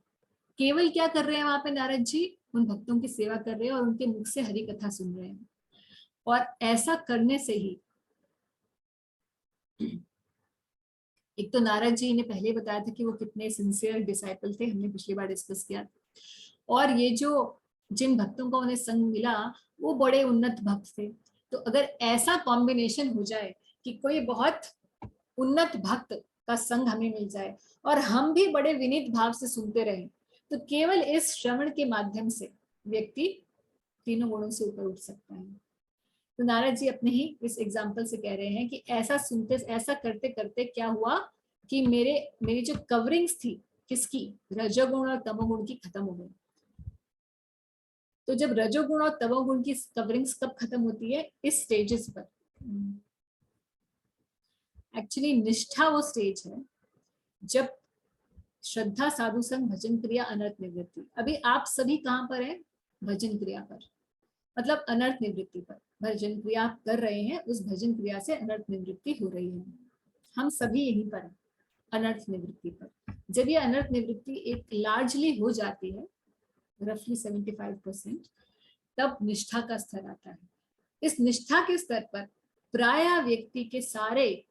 केवल क्या कर रहे हैं वहां पे नारद जी? उन भक्तों की सेवा कर रहे हैं और उनके मुख से हरि कथा सुन रहे हैं। और ऐसा करने से ही, एक तो नारद जी ने पहले बताया था कि वो कितने सिंसियर डिसाइपल थे, हमने पिछली बार डिस्कस किया। और ये जो जिन भक्तों को उन्हें संग मिला वो बड़े उन्नत भक्त थे। तो अगर ऐसा कॉम्बिनेशन हो जाए कि कोई बहुत उन्नत भक्त का संग हमें मिल जाए और हम भी बड़े विनीत भाव से सुनते रहें, तो केवल इस श्रवण के माध्यम से व्यक्ति तीनों गुणों से ऊपर उठ सकता है। तो नारद जी अपने ही इस एग्जाम्पल से कह रहे हैं कि ऐसा सुनते, ऐसा करते करते क्या हुआ कि मेरी जो कवरिंग्स थी, किसकी? रजोगुण और तमोगुण की, खत्म हो गई। तो जब रजोगुण और तमोगुण की कवरिंग्स कब खत्म होती है? इस स्टेजेस पर। एक्चुअली निष्ठा वो स्टेज है जब श्रद्धा, साधु संग, भजन क्रिया, अनर्थ निवृत्ति। अभी आप सभी कहाँ पर हैं? भजन क्रिया पर, मतलब अनर्थ निवृत्ति पर। भजन क्रिया कर रहे हैं, उस भजन क्रिया से अनर्थ निवृत्ति हो रही है। हम सभी यहीं पर हैं, अनर्थ निवृत्ति पर। जब ये अनर्थ निवृत्ति एक लार्जली हो जाती है, रफली 75%, तब निष्ठा का स्तर आता है। इस निष्ठा के स्तर पर प्राय व्यक्ति के सारे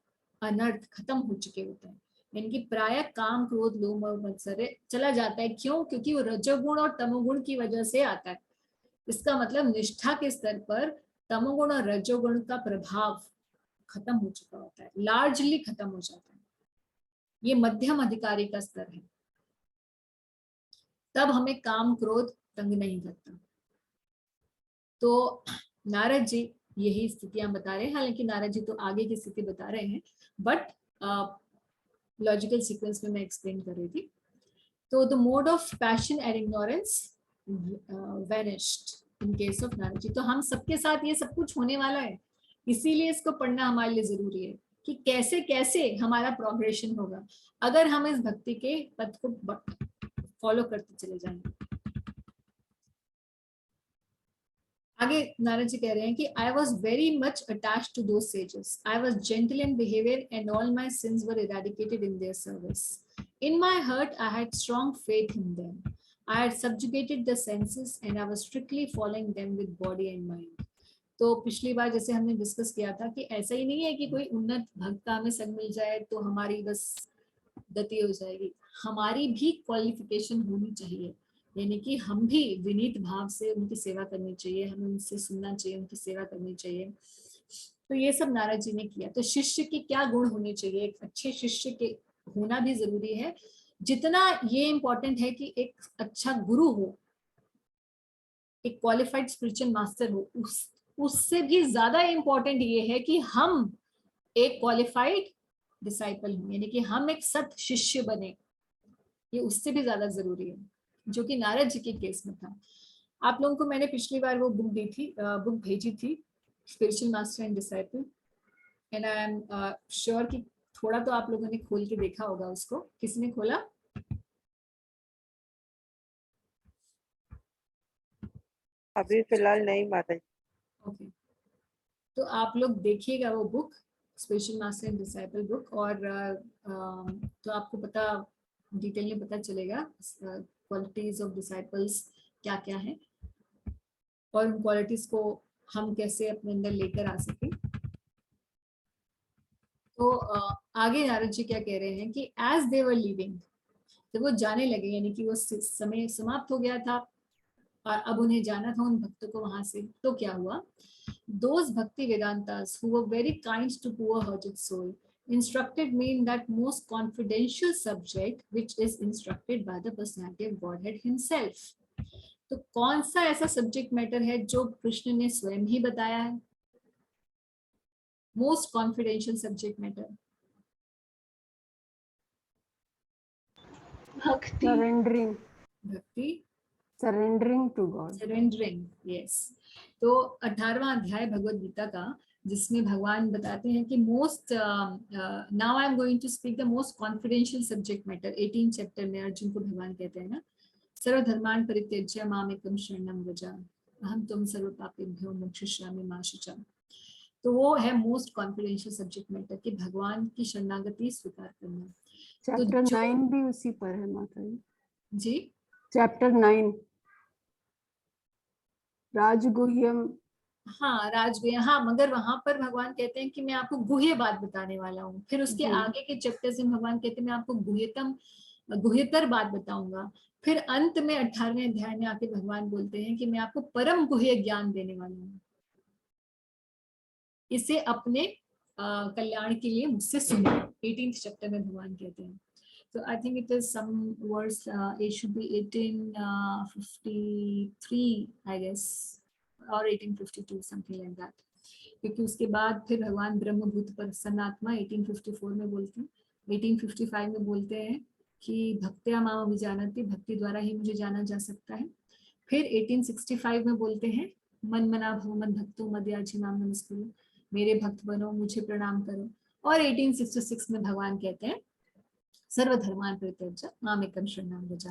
अनर्थ खत्म हो चुके होते हैं, यानी कि प्राय काम, क्रोध, लोभ और मत्सर्य चला जाता है। क्यों? क्योंकि वो रजोगुण और तमोगुण की वजह से आता है। इसका मतलब निष्ठा के स्तर पर तमोगुण और रजोगुण का प्रभाव खत्म हो चुका होता है, लार्जली खत्म हो जाता है। ये मध्यम अधिकारी का स्तर है। तब हमें काम, क्रोध तंग नहीं करता। तो नारद जी यही स्थितियां बता रहे हैं। हालांकि नारद जी तो आगे की स्थिति बता रहे हैं, बट लॉजिकल सीक्वेंस में मैं एक्सप्लेन कर रही थी। तो the mode of passion and ignorance vanished in case of Narad ji. तो हम सबके साथ ये सब कुछ होने वाला है, इसीलिए इसको पढ़ना हमारे लिए जरूरी है कि कैसे कैसे हमारा प्रोग्रेशन होगा अगर हम इस भक्ति के पथ को फॉलो करते चले जाएंगे। आगे नारद जी कह रहे हैं कि I was very much attached to those sages, I was gentle in behaviour and all my sins were eradicated in their service. In my heart, I had strong faith in them. I had subjugated the senses and I was strictly following them with body and mind. तो पिछली बार जैसे हमने discuss किया था कि ऐसा ही नहीं है कि कोई उन्नत भक्त का हमें संग मिल जाए तो हमारी बस गति हो जाएगी, हमारी भी क्वालिफिकेशन होनी चाहिए, यानी कि हम भी विनीत भाव से उनकी सेवा करनी चाहिए, हमें उनसे सुनना चाहिए, उनकी सेवा करनी चाहिए। तो ये सब नारद जी ने किया। तो शिष्य के क्या गुण होने चाहिए, एक अच्छे शिष्य के होना भी जरूरी है, जितना ये इंपॉर्टेंट है कि एक अच्छा गुरु हो, एक क्वालिफाइड स्पिरिचुअल मास्टर हो, उससे भी ज्यादा इंपॉर्टेंट ये है कि हम एक क्वालिफाइड डिसाइपल हो, यानी कि हम एक सत शिष्य बने, ये उससे भी ज्यादा जरूरी है, जो कि नारद जी के केस में था। आप लोगों को मैंने पिछली बार वो बुक दी थी, बुक भेजी थी, spiritual master and disciple, and I am sure कि थोड़ा तो आप लोगों ने खोल के देखा होगा उसको। किसने खोला? अभी फिलहाल नहीं माता जी। ओके, तो आप लोग देखिएगा वो book, spiritual master and disciple book, और तो आपको पता डिटेल में पता चलेगा क्वालिटीज ऑफ डिसाइपल्स क्या क्या है और उन क्वालिटीज को हम कैसे अपने अंदर लेकर आ सके। तो आगे नारद जी क्या कह रहे हैं कि एज दे वर लिविंग, जब वो जाने लगे, यानी कि वो समय समाप्त हो गया था और अब उन्हें जाना था उन भक्तों को वहां से, तो क्या हुआ? Those Bhakti Vedantas who were very kind to poor-hearted soul instructed me in that most confidential subject which is instructed by the personality of Godhead himself. तो कौन सा ऐसा सब्जेक्ट मैटर है जो कृष्ण ने स्वयं ही बताया है? मोस्ट कॉन्फिडेंशियल सब्जेक्ट मैटर, भक्ति, Surrendering, भक्ति, surrendering to God. Surrendering, yes. तो 18वां अध्याय भगवद गीता का, जिसमें भगवान बताते हैं कि most, now I am going to speak the most confidential subject matter. 18 chapter में अर्जुन को भगवान कहते हैं ना, सर्वधर्मान् परित्यज्य मामेकं शरणं व्रज अहं त्वं सर्वपापेभ्यो मोक्षयिष्यामि मा शुचा। तो वो है मोस्ट कॉन्फिडेंशियल सब्जेक्ट मैटर कि भगवान की शरणागति स्वीकार करना। चैप्टर जो- 9 भी उसी पर है माता जी। जी, चैप्टर 9 राजगुह्यम। हाँ राजगुह्य, हाँ, मगर वहां पर भगवान कहते हैं कि मैं आपको गुह्य बात बताने वाला हूँ। फिर उसके जी। आगे के चैप्टर्स में भगवान कहते हैं मैं आपको गुह्यतर बात बताऊंगा। फिर अंत में 18वें अध्याय में आके भगवान बोलते हैं कि मैं आपको परम गुह्य ज्ञान देने वाला हूँ, इसे अपने कल्याण के लिए मुझसे सुनो। 18th चैप्टर में भगवान कहते हैं। So I think it is some words, it should be 1853 I guess or 1852 something like that, क्योंकि उसके बाद फिर भगवान ब्रह्मभूत प्रसन्नात्मा 1854 में बोलते हैं। 1855 में बोलते हैं कि भक्त्या माम अभिजानति, भक्ति द्वारा ही मुझे जाना जा सकता है। फिर 1865 में बोलते हैं मन मना भव मद भक्तो मदयाजी माम नमस्कुरु, मेरे भक्त बनो, मुझे प्रणाम करो। और 1866 में भगवान कहते हैं सर्वधर्मान् परित्यज्य मामेकं शरणं व्रज।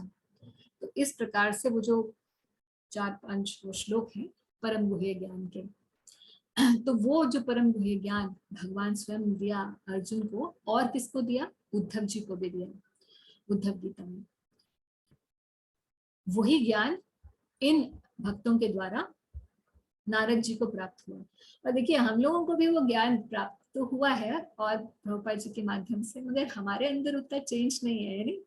तो इस प्रकार से वो जो 4-5 वो श्लोक हैं परम गुह्य ज्ञान के, तो वो जो परम गुह्य ज्ञान भगवान स्वयं दिया अर्जुन को, और किसको दिया? उद्धव जी को भी दिया उद्धव गीता में। वही ज्ञान इन भक्तों के द्वारा नारद जी को प्राप्त हुआ। और देखिए हम लोगों को भी वो ज्ञान प्राप्त तो हुआ है और प्रभुपाद जी के माध्यम से, मगर हमारे अंदर उतना चेंज नहीं है, नहीं?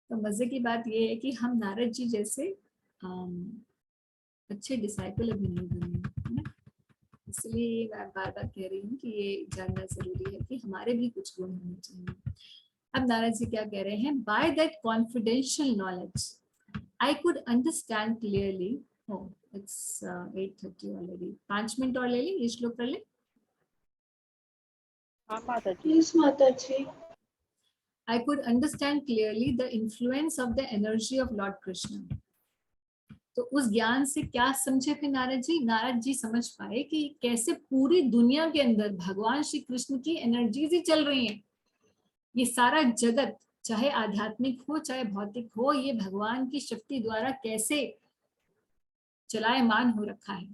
तो मजे की बात ये है कि हम नारद जी जैसे अच्छे डिसाइपल अभी नहीं बने, है ना? इसलिए मैं बार बार कह रही हूँ कि ये जानना जरूरी है कि हमारे भी कुछ गुण होने चाहिए। अब नारद जी क्या कह रहे हैं? By that confidential knowledge I could understand clearly. Oh, it's 8:30 already. 5 minute और ले लें, ये श्लोक कर ले। हाँ माता जी। प्लीज माता जी। I could understand clearly the influence of the energy of Lord Krishna. तो उस ज्ञान से क्या समझे फिर नारद जी? नारद जी समझ पाए कि कैसे पूरी दुनिया के अंदर भगवान श्री कृष्ण की एनर्जीज ही चल रही हैं। ये सारा जगत चाहे आध्यात्मिक हो चाहे भौतिक हो, ये भगवान की शक्ति द्वारा कैसे चलायमान हो रखा है।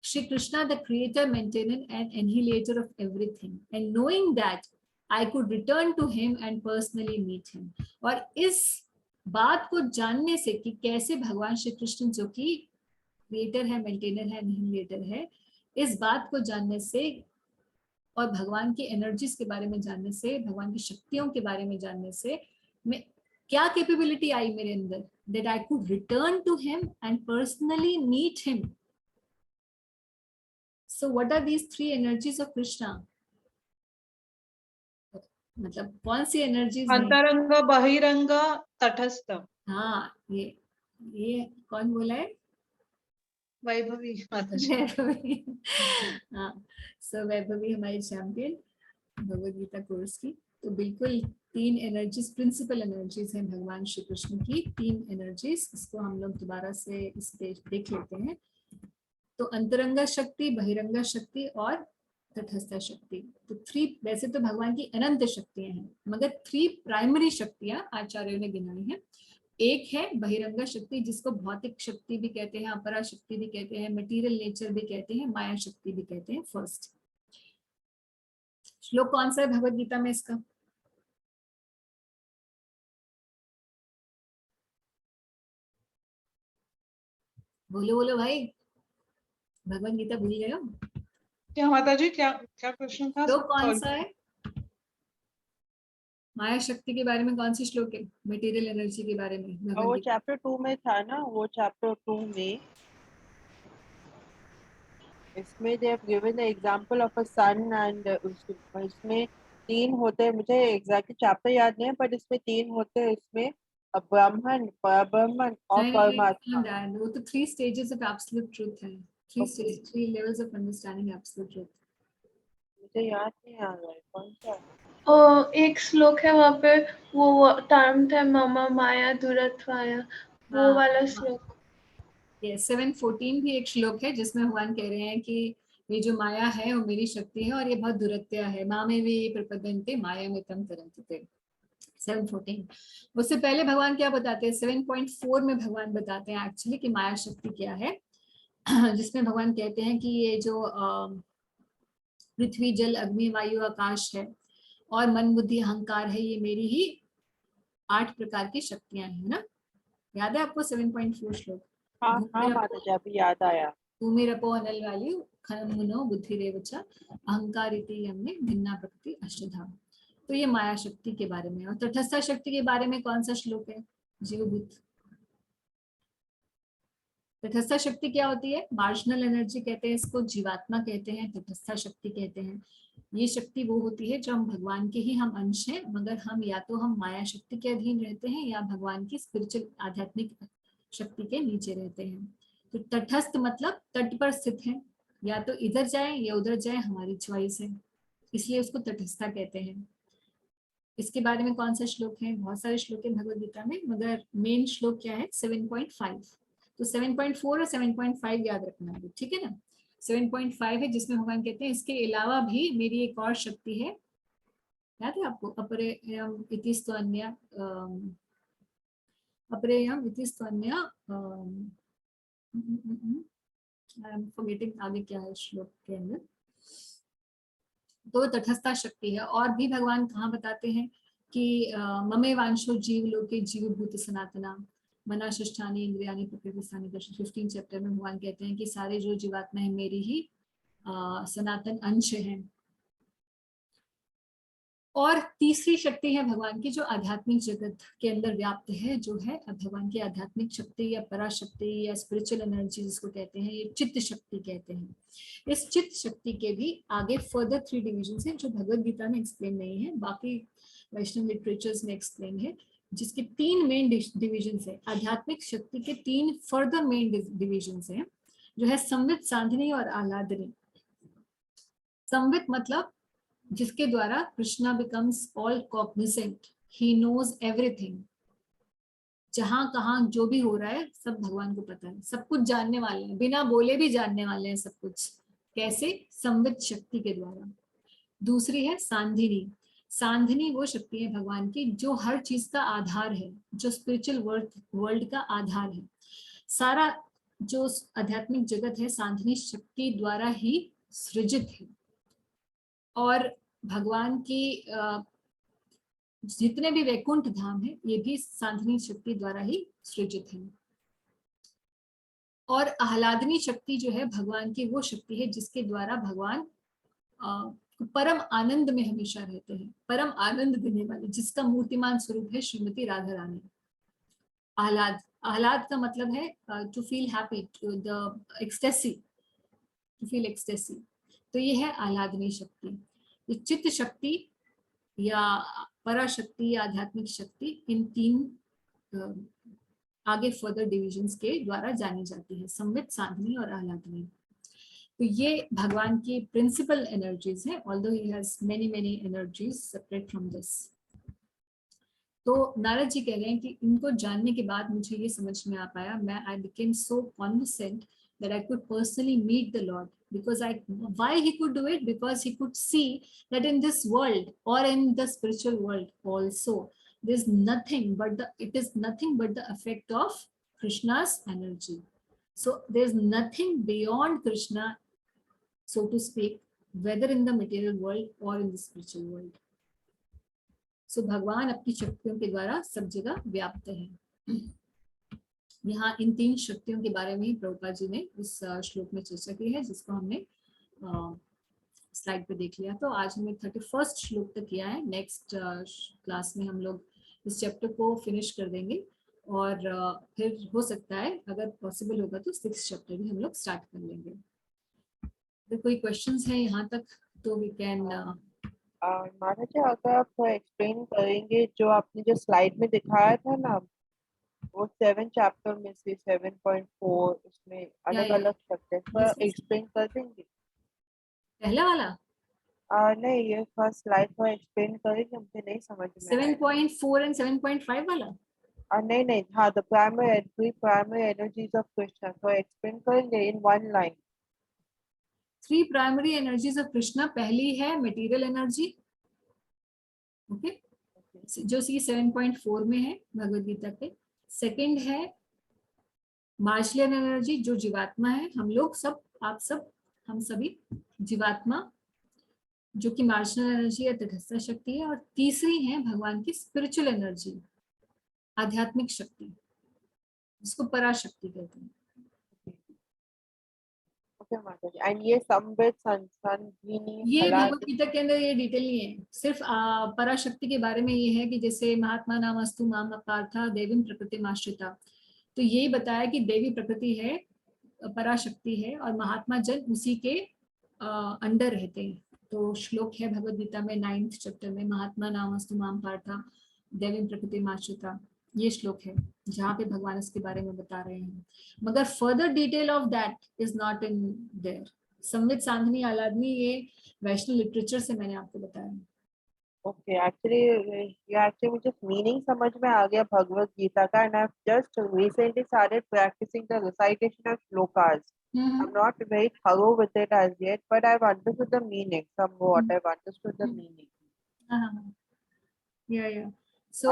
Shri Krishna, the creator, maintainer and annihilator of everything, and knowing that I could return to him and personally meet him. और इस बात को जानने से कि कैसे भगवान श्री कृष्ण जो कि क्रिएटर है, मेंटेनर है, एनिहिलेटर है, इस बात को जानने से और भगवान की एनर्जीज के बारे में जानने से, भगवान की शक्तियों के बारे में जानने से मैं क्या कैपेबिलिटी आई मेरे अंदर, that I could return to him and personally meet him. So what are these three energies of Krishna? मतलब कौन सी एनर्जीज हैं? अंतरंग, बहिरंग, तटस्थ। हाँ, ये कौन बोला है? वैभवी माताजी। वैभवी। हाँ, सो वैभवी हमारी चैंपियन भगवद गीता कोर्स की। तो बिल्कुल 3 एनर्जीज, प्रिंसिपल एनर्जीज हैं भगवान श्री कृष्ण की, 3 एनर्जीज। इसको हम लोग दोबारा से इस पेज देख लेते हैं। तो अंतरंगा शक्ति, बहिरंगा शक्ति और तटस्थ शक्ति। तो 3, वैसे तो भगवान की अनंत शक्तियां हैं, मगर 3 प्राइमरी शक्तियां आचार्यों ने गिनाई हैं। एक है बहिरंगा शक्ति, जिसको भौतिक शक्ति भी कहते हैं, अपरा शक्ति भी कहते हैं, मटेरियल नेचर भी कहते हैं, माया शक्ति भी कहते हैं। फर्स्ट श्लोक कौन सा है भगवद गीता में इसका? बोलो बोलो भाई, भगवद गीता भूल गए हो? क्या माताजी, क्या क्या क्वेश्चन था? श्लोक कौन Sorry. सा है? माया शक्ति के बारे में कौन सी श्लोक है? मटेरियल एनर्जी के बारे में वो भगवद गीता। चैप्टर 2 में था ना, वो चैप्टर 2 में इसमें they have given the example of a son and इसमें 3 होते हैं। मुझे एग्जैक्टली चैप्टर याद नहीं है, बट इसमें 3 होते हैं। इसमें ब्राह्मण, परब्रह्मन और नहीं, परमात्मा। नहीं, वो तो 3 stages of absolute truth है। 3 levels of understanding absolute truth। मुझे याद नहीं आ रहा है कौन सा है। एक श्लोक है वहाँ पे, वो टर्म था मम माया दुरत्वाय, वो हाँ, वाला हाँ। श्लोक। ये 7:14 भी एक श्लोक है जिसमें भगवान कह रहे हैं कि ये जो माया है वो मेरी शक्ति है और ये बहुत दुरत्या है। मामे वे प्रपद्यन्ते माया में तम तरन्ते। 7:14। उससे पहले भगवान क्या बताते हैं? 7.4 में भगवान बताते हैं एक्चुअली कि माया शक्ति क्या है, जिसमें भगवान कहते हैं कि ये जो पृथ्वी, जल, अग्नि, वायु, आकाश है और मन, बुद्धि, अहंकार है, ये मेरी ही 8 प्रकार की शक्तियां हैं ना। याद है आपको 7.4 श्लोक? हाँ हाँ माताजी, अभी याद आया। भूमिरपो अनल वायु खनमुनो बुद्धिरेव च अहंकारिति यम्मे भिन्ना प्रकृति अष्टधा। तो ये माया शक्ति के बारे में। और तटस्थ शक्ति के बारे में कौन सा श्लोक है? जीवभूत। तटस्थ शक्ति क्या होती है? मार्जिनल एनर्जी कहते हैं इसको, जीवात्मा कहते हैं, तटस्थ शक्ति कहते हैं। ये शक्ति वो होती है जो हम भगवान के ही हम अंश हैं, मगर हम या तो हम माया शक्ति के अधीन रहते हैं या भगवान की स्पिरिचुअल आध्यात्मिक शक्ति के नीचे रहते हैं। तो तटस्थ मतलब तट पर स्थित है, या तो इधर जाए या उधर जाए, हमारी चॉइस है, इसलिए उसको तटस्थता कहते हैं। इसके बारे में कौन सा श्लोक है? बहुत सारे श्लोक है भगवद गीता में, मगर मेन श्लोक क्या है? 7.5। तो 7.4 और 7.5 याद रखना है, ठीक है ना। 7.5 है जिसमें भगवान कहते हैं इसके अलावा भी मेरी एक और शक्ति है, याद है आपको? अपरेयम इति स्तन्य, अपरेयम इति स्तन्य, आई एम फॉरगेटिंग आगे क्या है श्लोक के अंदर। तो तटस्था शक्ति है। और भी भगवान कहाँ बताते हैं कि ममे वांशो जीव लोके जीवभूत सनातना मना शिष्टानी इंद्रियानी प्रकृतिस्थानी। 15 चैप्टर में भगवान कहते हैं कि सारे जो जीवात्मा है मेरी ही सनातन अंश हैं। और तीसरी शक्ति है भगवान की जो आध्यात्मिक जगत के अंदर व्याप्त है, जो है भगवान की आध्यात्मिक शक्ति या पराशक्ति या स्पिरिचुअल एनर्जी जिसको कहते हैं, ये चित्त शक्ति कहते हैं। इस चित्त शक्ति के भी आगे फर्दर 3 डिविजन हैं जो भगवद गीता में एक्सप्लेन नहीं है, बाकी वैष्णव लिटरेचर्स में एक्सप्लेन है, जिसके 3 मेन डिविजन है। आध्यात्मिक शक्ति के 3 फर्दर मेन डिविजन है, जो है संवित, सांधनी और आह्लादनी। संवित मतलब जिसके द्वारा Krishna becomes all cognizant, he knows everything. जहाँ कहाँ जो भी हो रहा है सब भगवान को पता है, सब कुछ जानने वाले हैं, बिना बोले भी जानने वाले हैं सब कुछ। कैसे? संवित शक्ति के द्वारा। दूसरी है सांधिनी। सांधिनी वो शक्ति है भगवान की जो हर चीज का आधार है, जो स्पिरिचुअल वर्ल्ड का आधार है। सारा जो आध्यात्मिक जगत है सांधिनी शक्ति द्वारा ही सृजित है। और भगवान की जितने भी वैकुंठ धाम है ये भी सांधिनी शक्ति द्वारा ही सृजित है। और आह्लादनी शक्ति जो है भगवान की वो शक्ति है जिसके द्वारा भगवान परम आनंद में हमेशा रहते हैं, परम आनंद देने वाले, जिसका मूर्तिमान स्वरूप है श्रीमती राधा रानी। आह्लाद, आह्लाद का मतलब है to feel happy, the ecstasy, to feel ecstasy. तो ये है आह्लादनी शक्ति। ये चित्त शक्ति या पराशक्ति या आध्यात्मिक शक्ति, इन तीन आगे फर्दर डिविजन्स के द्वारा जानी जाती है, संवित, सांधिनी और आह्लादनी। तो ये भगवान की प्रिंसिपल एनर्जीज हैं, although he has many many energies separate from this. तो नारद जी कह रहे हैं कि इनको जानने के बाद मुझे ये समझ में आ पाया, मैं I became so convinced that I could personally meet the Lord, because why he could do it? Because he could see that in this world or in the spiritual world also, there's nothing but it is nothing but the effect of Krishna's energy. So there's nothing beyond Krishna, so to speak, whether in the material world or in the spiritual world. So भगवान अपनी शक्तियों के द्वारा सब जगह व्याप्त है। यहाँ इन तीन शक्तियों के बारे में प्रभुपाद जी ने इस श्लोक में चर्चा की है, जिसको हमने स्लाइड पे देख लिया। तो आज हमने 31 श्लोक तक किया है। नेक्स्ट क्लास में हम लोग इस चैप्टर को फिनिश कर देंगे और फिर हो सकता है अगर पॉसिबल होगा तो 6th चैप्टर भी हम लोग स्टार्ट कर लेंगे। अगर कोई क्वेश्चंस है यहाँ तक तो वी कैन। महाराज जी, अगर आप एक्सप्लेन करेंगे जो आपने जो स्लाइड में दिखाया था ना, वो 7 चैप्टर में से 7.4 उसमें अलग अलग शब्द है, तो एक्सप्लेन कर देंगे? पहला वाला नहीं, ये फर्स्ट स्लाइड को एक्सप्लेन करेंगे, मुझे नहीं समझ में आया। 7.4 एंड 7.5 वाला? नहीं, हाँ, the primary energies of Krishna, तो एक्सप्लेन करेंगे in one line. 3 primary energies of Krishna. पहली है मटेरियल एनर्जी, ओके, जो सी 7.4 में है भगवद गीता के। सेकंड है मार्शलियन एनर्जी, जो जीवात्मा है, हम लोग सब, आप सब, हम सभी जीवात्मा, जो कि मार्शलियन एनर्जी या तटस्थ शक्ति है। और तीसरी है भगवान की स्पिरिचुअल एनर्जी, आध्यात्मिक शक्ति, जिसको पराशक्ति कहते हैं। एंड ये संवित, सांधिनी, ये भगवद गीता के अंदर ये डिटेल नहीं है, सिर्फ पराशक्ति के बारे में ये है कि जैसे महात्मा नाम अस्तु माम पार्था देवीं प्रकृति आश्रिता, तो यही बताया कि देवी प्रकृति है, पराशक्ति है और महात्मा जन उसी के अंडर रहते हैं। तो श्लोक है भगवद गीता में 9th चैप्टर में, महात्मा नाम अस्तु माम पार्था देवीं प्रकृति आश्रिता, ये श्लोक है जहाँ पे भगवान इसके बारे में बता रहे हैं, मगर further detail of that is not in there. Samvit, Sandhini, Ahladini ये वैष्णव लिटरेचर से मैंने आपको बताया। ओके, एक्चुअली मुझे मीनिंग समझ में आ गया भगवद गीता का, and I have just recently started practising the recitation of shlokas. I'm not very thorough with it as yet, but I've understood the meaning somewhat. I've understood the meaning. Yeah. So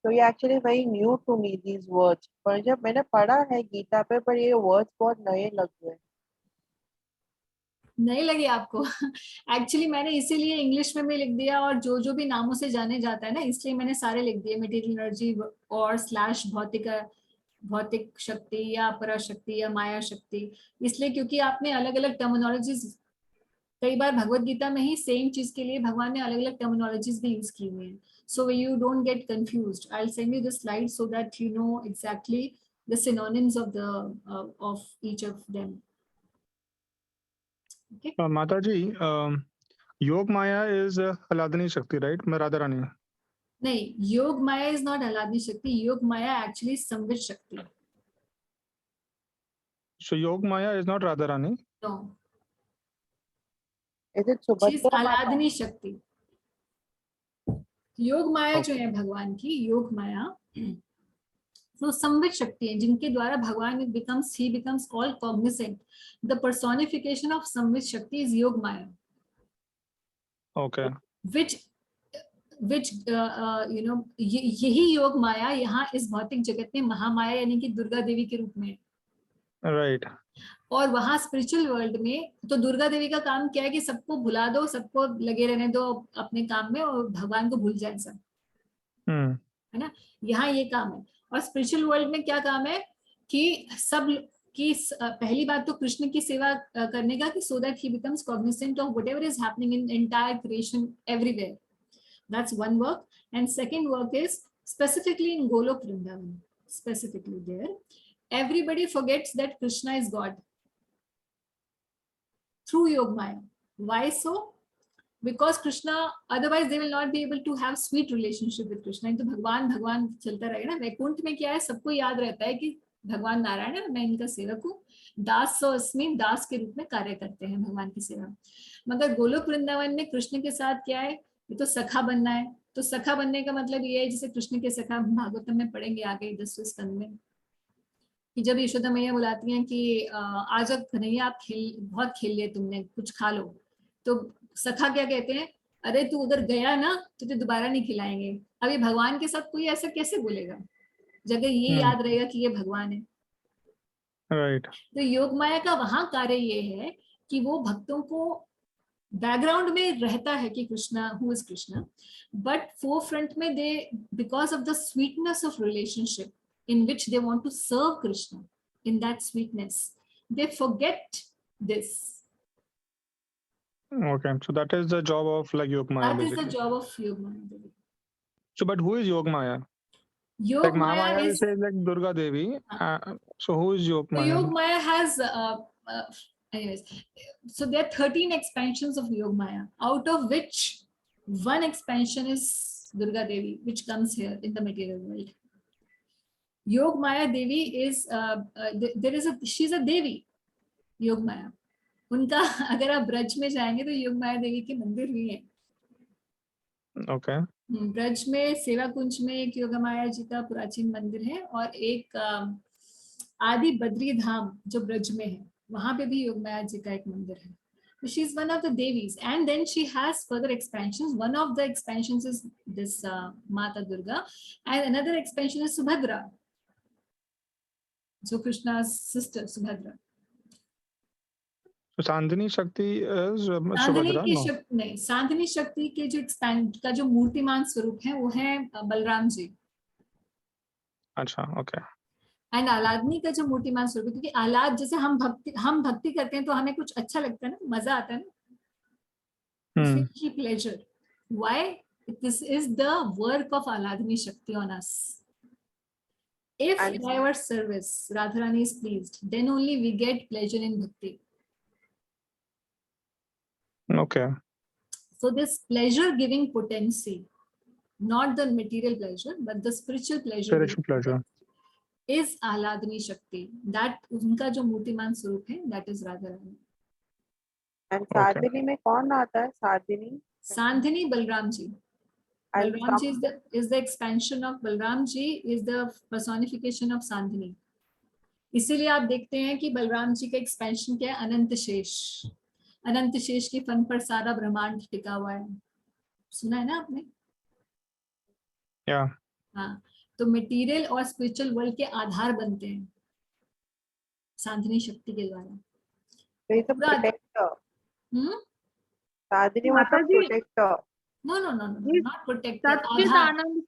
ये actually very new to me, these words. पर जब मैंने पढ़ा है गीता पे, पर ये words बहुत नए लग गए। नहीं लगे आपको? एक्चुअली मैंने इसीलिए इंग्लिश में भी लिख दिया, और जो जो भी नामों से जाने जाता है ना, इसलिए मैंने सारे लिख दिए, मटेरियल एनर्जी और / भौतिक शक्ति या पराशक्ति या माया शक्ति, इसलिए क्योंकि आपने अलग अलग टर्मिनोलॉजीज, कई बार भगवत गीता में ही सेम चीज के लिए भगवान ने अलग अलग टर्मिनोलॉजीज भी यूज की हुई हैं। So you don't get confused, I will send you the slide so that you know exactly the synonyms of each of them. माता जी, योग माया इज आह्लादनी शक्ति, राइट? मैं राधा रानी। नहीं, योग माया इज नॉट आह्लादनी शक्ति, योग माया एक्चुअली संवित शक्ति। So योग माया is not Radha Rani? No. Is it Subhadra? आह्लादनी शक्ति। योग माया जो है भगवान की, योग माया तो संवित शक्ति है जिनके द्वारा भगवान he becomes all cognizant. The personification of संवित शक्ति is योग माया, Okay. which यही योग माया यहाँ इस भौतिक जगत में महामाया यानी कि दुर्गा देवी के रूप में है। Right. और वहां स्पिरिचुअल वर्ल्ड में तो दुर्गा देवी का काम क्या है कि सबको भुला दो, सबको लगे रहने दो अपने काम में और भगवान को भूल जाए सब, Hmm. है ना। यहाँ ये काम है। और स्पिरिचुअल वर्ल्ड में क्या काम है कि पहली बात तो कृष्ण की सेवा करने का कि so that he becomes cognizant of whatever is happening in entire creation everywhere. That's one work. And second work is specifically in Golok Vrindavan, specifically there, everybody forgets that Krishna is God through Yog Maya. Why so? Because Krishna, otherwise they will not be able to have sweet relationship with Krishna. तो भगवान चलता रहेगा ना। वैकुंठ में क्या है, सबको याद रहता है कि भगवान नारायण है, मैं इनका सेवक हूँ, दास सो अस्मि, दास के रूप में कार्य करते हैं भगवान की सेवा। मगर गोलोक वृंदावन में कृष्ण के साथ क्या है, ये तो सखा बनना है। तो सखा बनने का मतलब ये है, जैसे कृष्ण के सखा भागवतम में पढ़ेंगे आगे 10वें स्कंद में, कि जब यशोदा मैया बुलाती हैं कि आज कन्हैया आप बहुत खेल लिए तुमने, कुछ खा लो, तो सखा क्या कहते हैं, अरे तू उधर गया ना तो तुझे दोबारा नहीं खिलाएंगे। अब ये भगवान के साथ कोई ऐसा कैसे बोलेगा, जगह ये याद रहेगा कि ये भगवान है। Right. तो योग माया का वहां कार्य ये है कि वो भक्तों को बैकग्राउंड में रहता है कि Krishna who is Krishna, but forefront में they, because of the sweetness of relationship in which they want to serve Krishna, in that sweetness they forget this. Okay. So that is the job of like Yog Maya. That is the basically. job of Yog Maya. So, but who is Yog Maya? Yog Like Maya Mahamaya is, says like Durga Devi. So who is Yog so Maya? Yog Maya has anyways, so there are 13 expansions of Yog Maya, out of which one expansion is Durga Devi, which comes here in the material world. Yog Maya Devi is she's a Devi, Yog Maya. उनका अगर आप ब्रज में जाएंगे तो योग माया देवी के मंदिर भी हैं। Okay. ब्रज में सेवा कुंज में एक योग माया जी का प्राचीन मंदिर है, और एक आदि बद्री धाम जो ब्रज में है वहां पे भी योग माया जी का एक मंदिर है। So she is one of the Devis, and then she has further expansions. One of the expansions is this Mata Durga, and another expansion is Subhadra, so Krishna's sister Subhadra. So Sandhini Shakti is सांधनी Subhadra. की No. शक्ति नहीं, सांधनी शक्ति के जो expand का जो मूर्तिमान स्वरूप है वो है बलराम जी। अच्छा. Okay. एंड आह्लादनी का जो मूर्तिमान स्वरूप है, क्योंकि आह्लाद जैसे हम भक्ति करते हैं तो हमें कुछ अच्छा लगता है ना, मजा आता है ना, pleasure. Why? This is the work of Ahladini shakti on us. If by our service Radharani is pleased, then only we get pleasure in bhakti. Okay. So this pleasure giving potency, not the material pleasure but the spiritual pleasure, Spiritual pleasure. is Ahladani Shakti. That उनका जो मूर्तिमान स्वरूप है, that is Radharani. And साधनी में कौन आता है? साधनी Sandhini Balram ji. And Balram ji is the expansion of Balram ji, is the personification of Sandhini. इसीलिए आप देखते हैं कि बलराम जी का एक्सपेंशन क्या है, अनंत शेष। अनंत शेष के फन पर सारा ब्रह्मांड टिका हुआ है, सुना है ना आपने? Yeah. हाँ, तो मटेरियल और स्पिरिचुअल वर्ल्ड के आधार बनते हैं सांधनी शक्ति के द्वारा। तो ये तो प्रोटेक्टर। साधनी मतलब protector. No no no no, ये नॉट प्रोटेक्टर, आधार। सच्चिदानंद,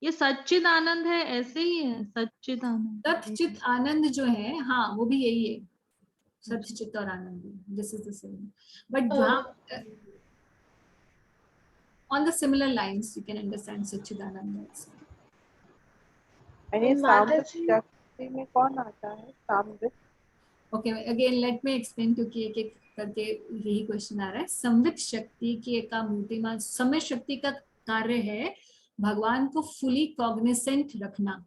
ये सच्चिदानंद है, ऐसे ही है सच्चिदानंद। सच्चित आनंद जो है, हाँ वो भी यही है, सच्चित और आनंद, this is the same, but on the similar lines you can understand Satchidananda also. यानी सामवेद शक्ति में कौन आता है? Samaveda. Okay, again let me explain, क्योंकि एक एक करके यही क्वेश्चन आ रहा है। संवित शक्ति की का मूर्तिमान, संवित शक्ति का कार्य है भगवान को फुली कॉग्निसेंट रखना,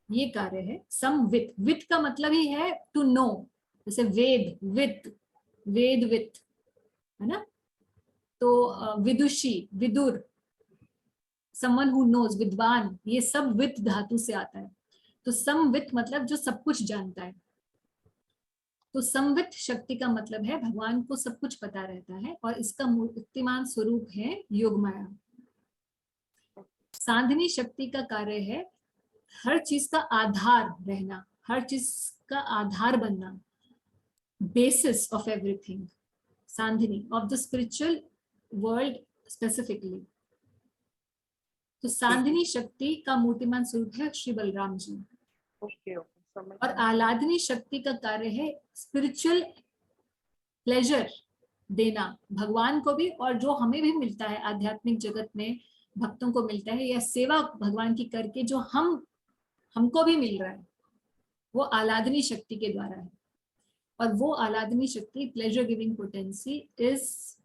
ये कार्य है संवित। वित का मतलब ही है टू नो, जैसे वेद वित, वेद वित, है ना। तो विदुषी, विदुर, समवन हु नोज, विद्वान, ये सब वित्त धातु से आता है। तो समवित मतलब जो सब कुछ जानता है। तो समवित शक्ति का मतलब है भगवान को सब कुछ पता रहता है और इसका मूर्तिमान स्वरूप है योग माया। सांधनी शक्ति का कार्य है हर चीज का आधार रहना, हर चीज का आधार बनना, basis of everything, Sandhini of the spiritual world specifically. तो सांधनी शक्ति का मूर्तिमान स्वरूप है श्री बलराम जी। ओके ओके, समझ और गई। आह्लादनी शक्ति का कार्य है स्पिरिचुअल प्लेजर देना भगवान को भी, और जो हमें भी मिलता है आध्यात्मिक जगत में भक्तों को मिलता है, यह सेवा भगवान की करके जो हमको भी मिल रहा है वो आह्लादनी शक्ति के द्वारा है। और वो आह्लादनी शक्ति, pleasure giving potency, is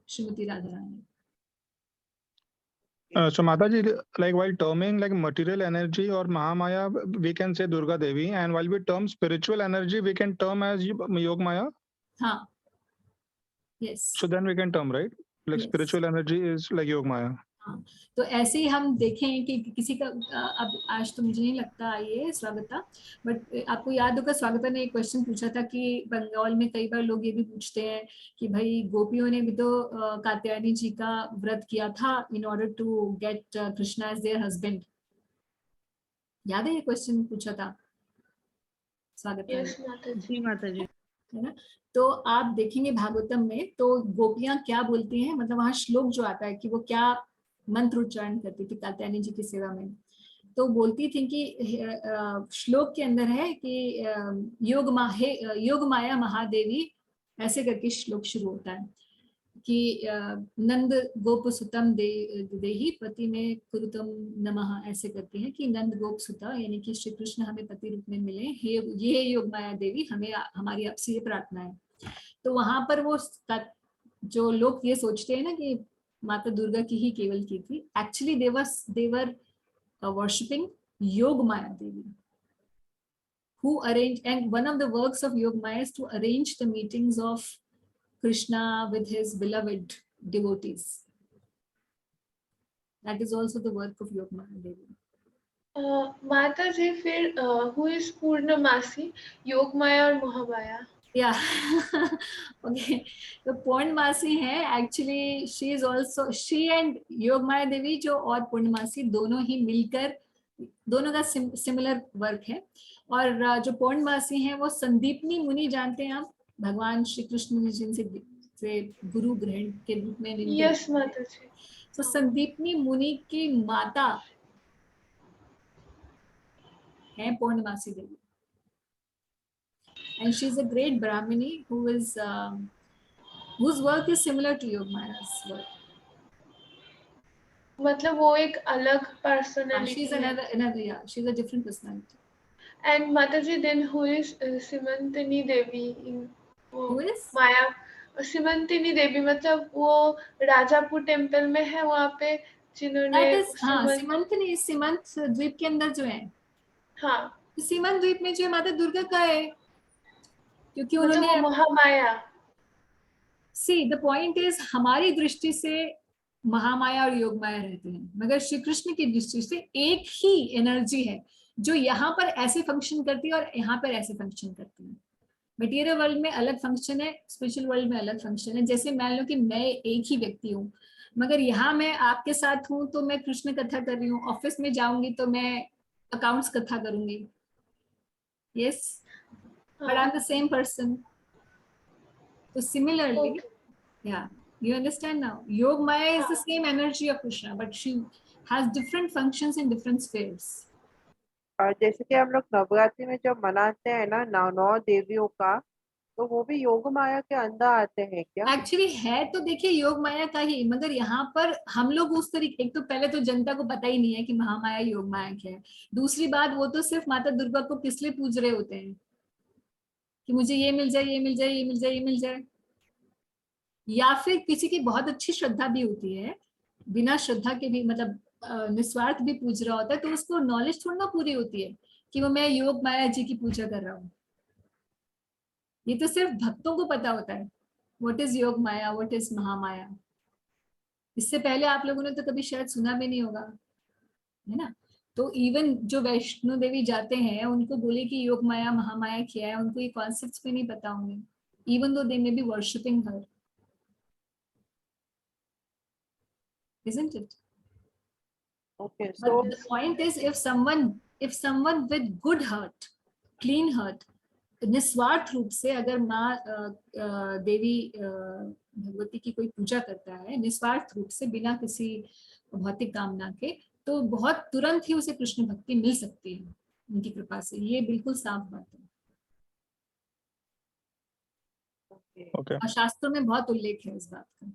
Shrimati Radha Rani. So Mataji, like while terming like material energy or Mahamaya, we can say Durga Devi, and while we term spiritual energy, we can term as Yog Maya. हाँ, yes. So then we can term, right? Like Yes. spiritual energy is like Yog Maya. हाँ, तो ऐसे ही हम देखें कि किसी का अब आज तो मुझे नहीं लगता ये स्वागता, बट आपको याद होगा स्वागता ने एक क्वेश्चन पूछा था कि बंगाल में कई बार लोग ये भी पूछते हैं कि भाई गोपियों ने भी तो कात्यायनी जी का व्रत किया था in order to get Krishna as their husband. याद है ये क्वेश्चन पूछा था स्वागता ने? यस माता जी। जी माता जी। है ना। तो आप देखेंगे भागवतम में तो गोपियां क्या बोलती हैं, मतलब वहां श्लोक जो आता है कि वो क्या मंत्र उच्चारण करती थी कात्यायनी जी की सेवा में। तो बोलती थी कि श्लोक के अंदर है कि योग माया महादेवी, ऐसे करके श्लोक शुरू होता है कि नंद गोप सुतम देही पति में कुरुतम नमः, ऐसे करती है कि नंद गोप सुता यानी कि श्री कृष्ण हमें पति रूप में मिले, ये योग माया देवी हमें हमारी आपसे ये प्रार्थना है। तो वहां पर वो जो लोग ये सोचते हैं ना कि माता दुर्गा की ही केवल की थी, एक्चुअली देवर वर्शिपिंग योग माया देवी who arranged, and one of the works of Yog Maya is to arrange the meetings of Krishna with his beloved devotees. That is also the work of Yog Maya Devi. माता जी फिर who is पूर्णमासी, योग माया और Mahamaya? Yeah. Okay. तो पूर्णमासी है actually, she is also, she and योग माया देवी जो और पूर्णमासी दोनों ही मिलकर, दोनों का सिमिलर वर्क है। और जो पूर्णमासी हैं वो संदीपनी मुनि, जानते हैं आप, भगवान श्री कृष्ण जिनसे गुरु ग्रहण के रूप में। यस माता जी। तो संदीपनी मुनि की माता है पूर्णमासी देवी, and she is a great Brahmini who is whose work is similar to Yog Maya's work. मतलब वो एक अलग She personality is another, yeah, she is a different personality. And माता जी then who is Simantini Devi इन Who is? माया? सिमंतनी देवी मतलब वो Rajapur temple में है वहाँ पे जिन्होंने That is, हाँ, सीमंतनी, सीमंत द्वीप के अंदर जो है, हाँ, तो सीमंत द्वीप में जो है माता दुर्गा का है, क्योंकि मतलब उन्होंने, वो Mahamaya. see the point is, हमारी दृष्टि से महामाया और योग माया रहते हैं, मगर श्री कृष्ण की दृष्टि से एक ही एनर्जी है जो यहाँ पर ऐसे फंक्शन करती है और यहाँ पर ऐसे फंक्शन करती है। मटेरियल वर्ल्ड में अलग फंक्शन है, स्पिरिचुअल वर्ल्ड में अलग फंक्शन है। जैसे मान लो कि मैं एक ही व्यक्ति हूँ, मगर यहाँ मैं आपके साथ हूँ तो मैं कृष्ण कथा कर रही हूँ, ऑफिस में जाऊंगी तो मैं अकाउंट्स कथा करूंगी। Yes, but I am the same person. तो similarly, yeah, you understand now, Yog Maya is the same energy of Krishna, but she has different functions in different spheres. और जैसे कि हम लोग नवरात्रि में जब मनाते हैं ना 9 देवियों का, तो वो भी योग माया के अंदर आते हैं क्या? एक्चुअली है तो देखिए योग माया का ही, मगर यहाँ पर हम लोग उस तरीके, एक तो पहले तो जनता को पता ही नहीं है कि महामाया योग माया क्या है। दूसरी बात, वो तो सिर्फ माता दुर्गा को किस लिए पूज रहे होते हैं कि मुझे ये मिल जाए, ये मिल जाए, ये मिल जाए, ये मिल जाए, या फिर किसी की बहुत अच्छी श्रद्धा भी होती है, बिना श्रद्धा के भी, मतलब निस्वार्थ भी पूज रहा होता है, तो उसको नॉलेज थोड़ी ना पूरी होती है कि वो मैं योग माया जी की पूजा कर रहा हूँ। ये तो सिर्फ भक्तों को पता होता है व्हाट इज योग माया, व्हाट इज महामाया। इससे पहले आप लोगों ने तो कभी शायद सुना भी नहीं होगा। है ना। तो इवन जो वैष्णो देवी जाते हैं उनको बोले कि योग माया महामाया क्या है, उनको ये कॉन्सेप्ट्स भी नहीं पता होंगे, even though they may be worshipping her, isn't it? Okay, But so the point is, if someone with good heart, clean heart, निस्वार्थ रूप से अगर माँ देवी भगवती की कोई पूजा करता है निस्वार्थ रूप से बिना किसी भौतिक कामना के, तो बहुत तुरंत ही उसे कृष्ण भक्ति मिल सकती है उनकी कृपा से, ये बिल्कुल साफ बात है। okay. Okay. और शास्त्रों में बहुत उल्लेख है इस बात का,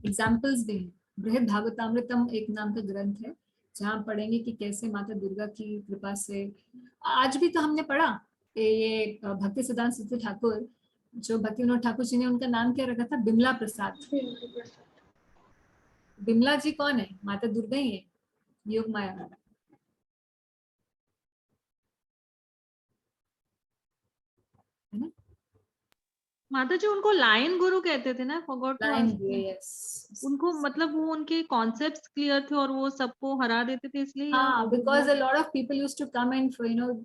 एग्जाम्पल्स भी हैं। बृहद भागवतामृतम एक नाम का ग्रंथ है जहाँ पढ़ेंगे कि कैसे माता दुर्गा की कृपा से, आज भी तो हमने पढ़ा ये भक्ति सिद्धांत सिद्धि ठाकुर, जो भक्ति विनोद ठाकुर जी ने उनका नाम क्या रखा था, बिमला प्रसाद। बिमला जी कौन है, माता दुर्गा ही है, योग माया। माता जी उनको लायन गुरु कहते थे ना, forgot to line ask. Yes, उनको मतलब वो उनके कॉन्सेप्ट्स क्लियर थे और वो सबको हरा देते थे इसलिए, या हाँ, because a lot of people used to come and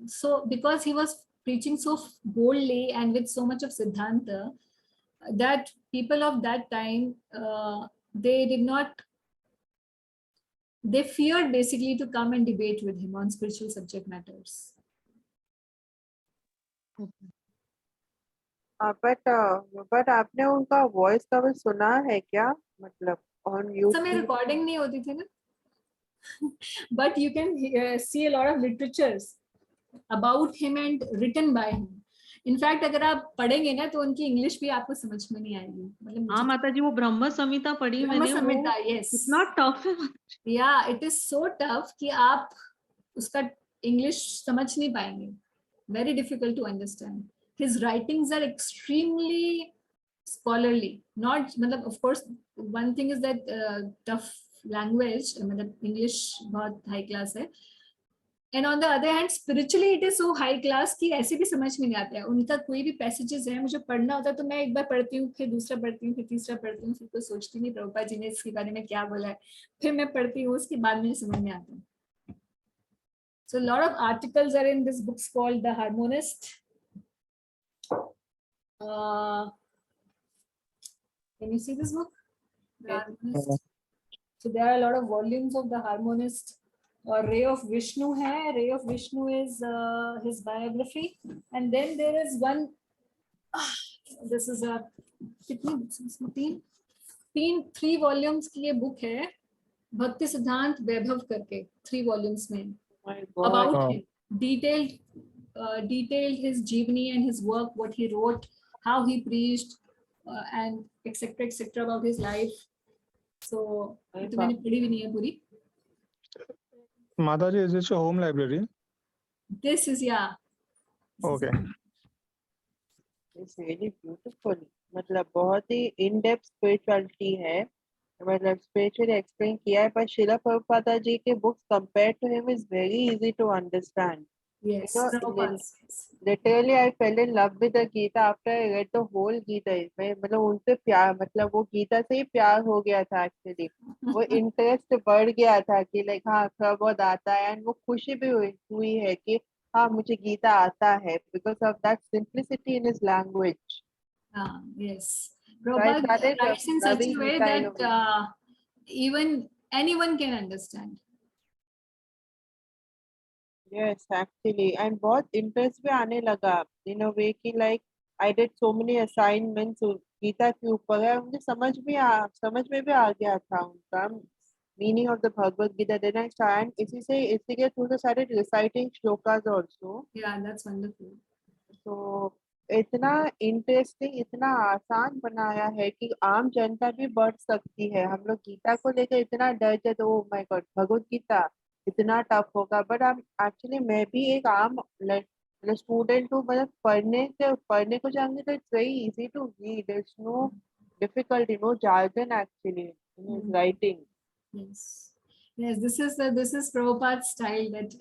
so because he was preaching so boldly and with so much of Siddhanta that people of that time they feared basically to come and debate with him on spiritual subject matters. But आपने उनका voice कभी सुना है क्या, मतलब on समय YouTube? Recording नहीं होती थी ना, but you can see a lot of literatures about him and written by him. In fact अगर आप पढ़ेंगे ना तो उनकी इंग्लिश भी आपको समझ में नहीं आएगी, मतलब हाँ माता जी वो ब्रह्म संहिता पढ़ी मैंने, संहिता, वो yes, इतना टफ है। या इट इज सो टफ कि आप उसका इंग्लिश समझ नहीं पाएंगे, very difficult to understand. His writings are extremely scholarly, not मतलब of course one thing is that tough language, मतलब इंग्लिश बहुत हाई क्लास है, and on the other hand spiritually it is so high class कि ऐसे भी समझ में नहीं आता है उनका कोई भी पैसेजेस है, मुझे पढ़ना होता है तो मैं एक बार पढ़ती हूँ, फिर दूसरा पढ़ती हूँ, फिर तीसरा पढ़ती हूँ, फिर तो सोचती नहीं प्रभुपाद जी ने इसके बारे में क्या बोला है, फिर मैं पढ़ती हूँ, उसके बाद मुझे समझ में आता है। So a lot of articles are in this book called The Harmonist. Can you see this book? The Yes. Harmonist. So there are a lot of volumes of The Harmonist. Or Ray of Vishnu hai. Ray of Vishnu is his biography. And then there is one. This is a three volumes की ये book है, भक्ति सिद्धांत वैभव करके, 3 volumes में, My God. about Wow. him, detailed his jeevani and his work, what he wrote, how he preached, and etc about his life. So ये तो मैंने पढ़ी भी नहीं है पूरी। Mataji, is this your home library? This is yeah. Okay. It's really beautiful. मतलब बहुत ही इन डेप्थ स्पिरिचुअलिटी है, मतलब स्पिरिचुअली एक्सप्लेन किया है, पर शिला प्रभुपादा जी के books compare to him is very easy to understand. Yes, Prabhupada's. Literally I fell in love with the Gita after I read the whole Gita. मैं मतलब उनसे प्यार, मतलब वो गीता से ही प्यार हो गया था एक्चुअली, वो इंटरेस्ट बढ़ गया था कि लाइक हाँ थोड़ा बहुत आता है, एंड वो खुशी भी हुई है कि हाँ मुझे गीता आता है, because of that simplicity in his language. Yes. So I Prabhupada started writes in such loving a way Gita in a that way. even anyone can understand. Yes, actually, and बहुत इंटरेस्ट भी आने लगा in a way कि like I did so many assignments Gita के ऊपर है, मुझे समझ में भी आ गया था उनका meaning of the Bhagavad Gita. Then I start इसी के थ्रू से started reciting shlokas also. Yeah, that's wonderful. तो इतना इंटरेस्टिंग, इतना आसान बनाया है कि आम जनता भी बढ़ सकती है. हम लोग गीता को लेकर इतना डर जाते, oh my God Bhagavad Gita इतना टफ होगा, बट एक्चुअली मैं भी एक आम स्टूडेंट हूँ, मतलब पढ़ने को जाएंगे तो it's very easy to read, there is no difficulty, no jargon actually in his writing. Yes. Yes, this is Prabhupada's style that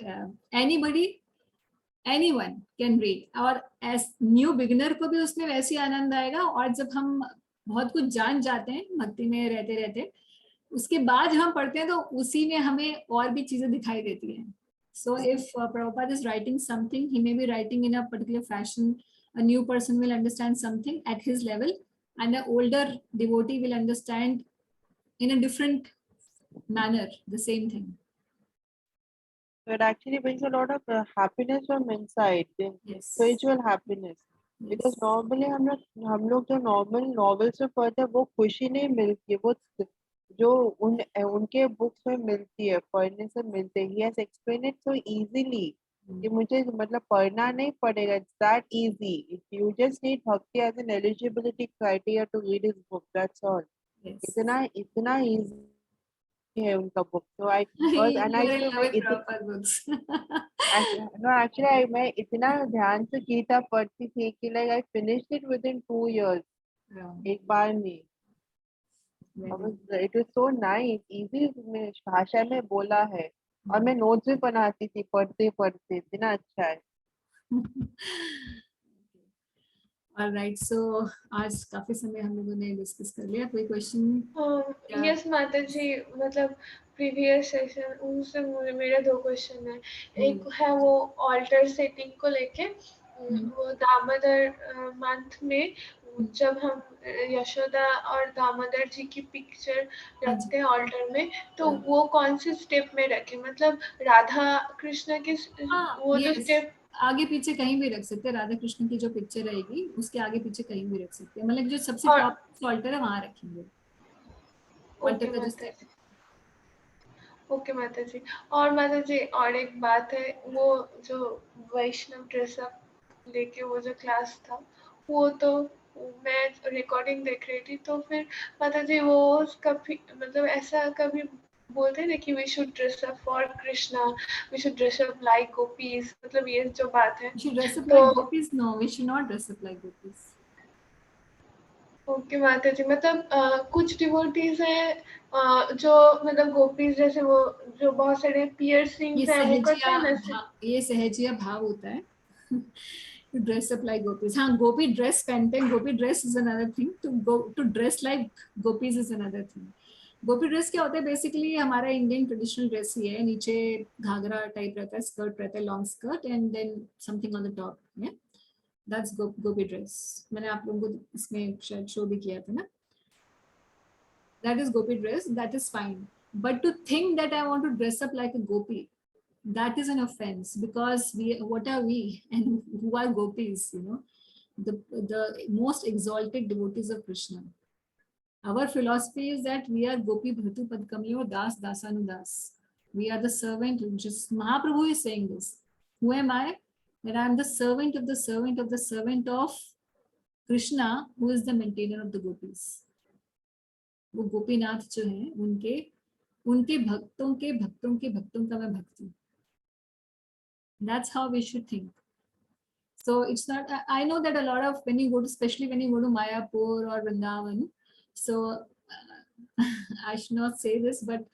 anyone can read, और as न्यू बिगिनर को भी उसमें वैसे आनंद आएगा, और जब हम बहुत कुछ जान जाते हैं भक्ति में रहते रहते, उसके बाद जब हम पढ़ते हैं तो उसी में हमें और भी चीजें दिखाई देती हैं. So if Prabhupada is writing something, he may be writing in a particular fashion. A new person will understand something at his level, and an older devotee will understand in a different manner the same thing. So it actually brings a lot of happiness from inside, the Yes. spiritual happiness. Because Yes. normally हम लोग जो normal novels में पढ़ते हैं वो खुशी नहीं मिलती है, वो जो उनके बुक्स में मिलती है, पढ़ने से मिलते हैं. He has explained it so easily कि मुझे मतलब पढ़ना नहीं पड़ेगा. It's that easy. You just need bhakti as an eligibility criteria to read his book. That's all. Yes. इतना easy है उनका book. So I was and You are in actually love with Prabhupada books. no, actually मैं इतना ध्यान से गीता पढ़ती थी कि like I finished it within 2 years. Yeah. एक बार में. It was so nice, easy में भाषा में बोला है. और मैं नोट्स भी बनाती थी पढ़ते पढ़ते. इतना अच्छा है. Alright, so आज काफी समय हम लोगों ने डिस्कस कर लिया. कोई क्वेश्चन? यस माता जी, मतलब प्रीवियस सेशन उनसे मेरे 2 क्वेश्चन है. एक है वो ऑल्टर सेटिंग को लेके. वो दामोदर मंथ में जब हम यशोदा और दामोदर जी की पिक्चर रखते हैं ऑल्टर में, तो वो कौन से स्टेप में रखें? मतलब राधा कृष्ण के वो जो स्टेप आगे पीछे कहीं भी रख सकते हैं. राधा कृष्ण की जो पिक्चर रहेगी उसके आगे पीछे कहीं भी रख सकते हैं. मतलब जो सबसे टॉप ऑल्टर है वहां रखेंगे. ओके माता जी. ओके माता जी. और माता जी और एक बात है, वो जो वैष्णव ड्रेसअप लेके वो जो क्लास था, वो तो मैं रिकॉर्डिंग देख रही थी, तो फिर माता जी वो कभी मतलब ऐसा कभी बोलते हैं ना कि we should dress up for Krishna, we should dress up like gopis, मतलब ये जो बात है. We should dress up like gopis? No, we should not dress up like gopis. Okay माता जी. मतलब कुछ डिवोटीज हैं जो मतलब गोपीज जैसे वो जो बहुत सारे पियर्सिंग्स हैं वो करते हैं ना. ये सहजिया भाव होता है. To dress up like gopis. हाँ, गोपी ड्रेस पहनते हैं. गोपी dress is another thing. To dress like gopis is another thing. Gopi dress क्या होता है? बेसिकली हमारा इंडियन ट्रेडिशनल ड्रेस ही है. नीचे घाघरा टाइप रहता है, स्कर्ट रहता है, long skirt, and then something on the top. That's gopi dress. मैंने आप लोगों को इसमें शायद शो भी किया था ना. That is gopi dress. That is fine. But to think that I want to dress up like a gopi, that is an offense, because what are we and who are gopis? The most exalted devotees of Krishna. Our philosophy is that we are gopi bhratu padkamyo das dasanudas. We are the servant. Just Mahaprabhu is saying this. Who am I? That I am the servant of the servant of the servant of Krishna, who is the maintainer of the gopis. वो गोपीनाथ जो हैं उनके भक्तों के भक्तों का मैं भक्त हूँ. That's how we should think. So it's not. I know that a lot of when you go to, especially when you go to Mayapur or Vrindavan. So I should not say this, but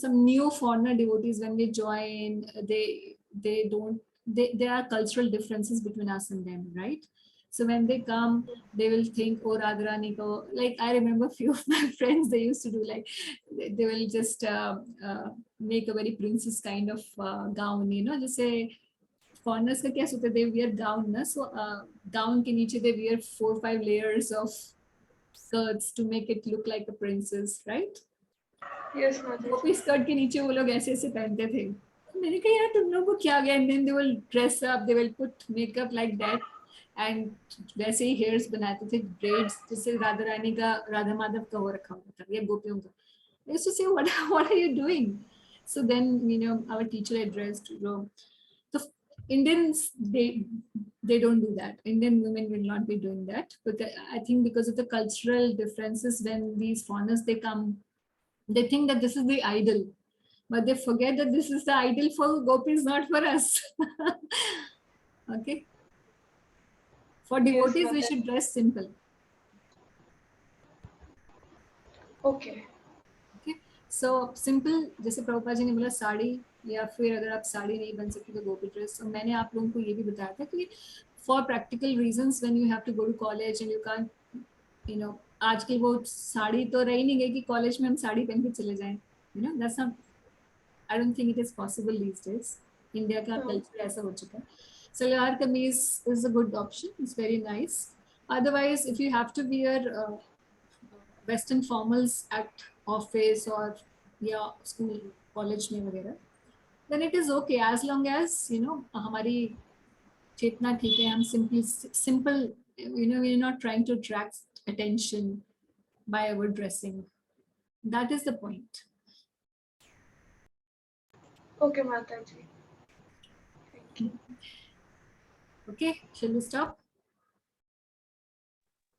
some new foreigner devotees, when they join, there are cultural differences between us and them, right? So when they come, they will think, oh, Radharani ko. Like I remember few of my friends, they used to do like, they will just make a very princess kind of gown, just say, foreigners का क्या सोचते हैं, they wear gown ना, so gown के नीचे they wear 4-5 layers of skirts to make it look like a princess, right? Yes, Mother. Gopi skirt के नीचे वो लोग ऐसे ऐसे पहनते थे. मैंने कहा यार तुम लोगों को क्या गया. And then they will dress up, they will put makeup like that, and वैसे ही hairs बनाते थे, braids, जैसे राधा रानी का, राधा माधव का हो रखा होता था या गोपियों का. I used to say, what are you doing? So then our teacher addressed, the Indians, they don't do that. Indian women will not be doing that. But I think because of the cultural differences, when these foreigners they come, they think that this is the idol, but they forget that this is the idol for gopis, not for us. Okay. For devotees, we should dress simple. Okay. So simple, जैसे प्रभुपाद जी ने बोला साड़ी, या फिर अगर आप साड़ी नहीं बन सकती तो गोपी ड्रेस. तो मैंने आप लोगों को ये भी बताया था कि for practical reasons, when you have to go to college and you can't आजकल वो साड़ी तो रही नहीं गई कि कॉलेज में हम साड़ी पहन के चले जाएं, you know, that's not, I don't think it is possible these days, India का कल्चर ऐसा हो चुका है. Salwar kameez is a good option, it's very nice. Otherwise if you have to wear western formals at office और या school college में वगैरह, then it is okay as long as you know हमारी चेतना ठीक है, हम simple, you know, we're not trying to attract attention by our dressing. That is the point. Okay, Mataji. Okay, shall we stop?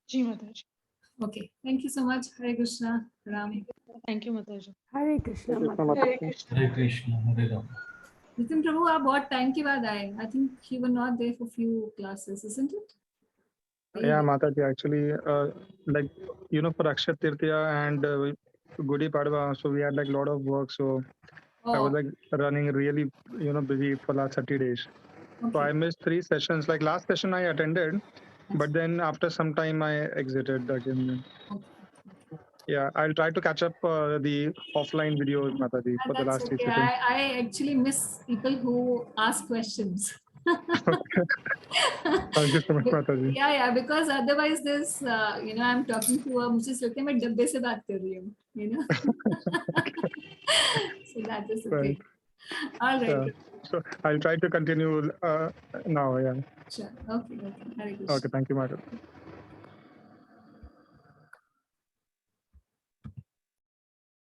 जी माताजी. Okay, thank you so much. Hare Krishna. Ram. Thank you माताजी. हरे Krishna Krishna माता Mataji. Hare Krishna. हरे कृष्ण हरे राम. नितिन प्रभु, आप बहुत time के बाद आए. I think you were not there for few classes, isn't it? Yeah, Mataji, actually, like, you know, for Akshat Tirtya and Gudi Padwa, so we had like a lot of work. So I was Oh, like running really, you know, busy for last 30 days. So I okay. missed 3 sessions. Like last session I attended, but then after some time I exited again. Okay. Yeah, I'll try to catch up the offline videos, Mataji, for the That's last 3 okay. sessions. I actually miss people who ask questions. Thank you so much, Mataji. Yeah, because otherwise this, you know, I'm talking to a, मुझे लगता है मैं डब्बे से बात कर रही हूँ, you know. So that is okay. Right. All right. Yeah. So I'll try to continue now. Yeah. Sure. Okay. Hare Krishna. Okay. Thank you, Mataji.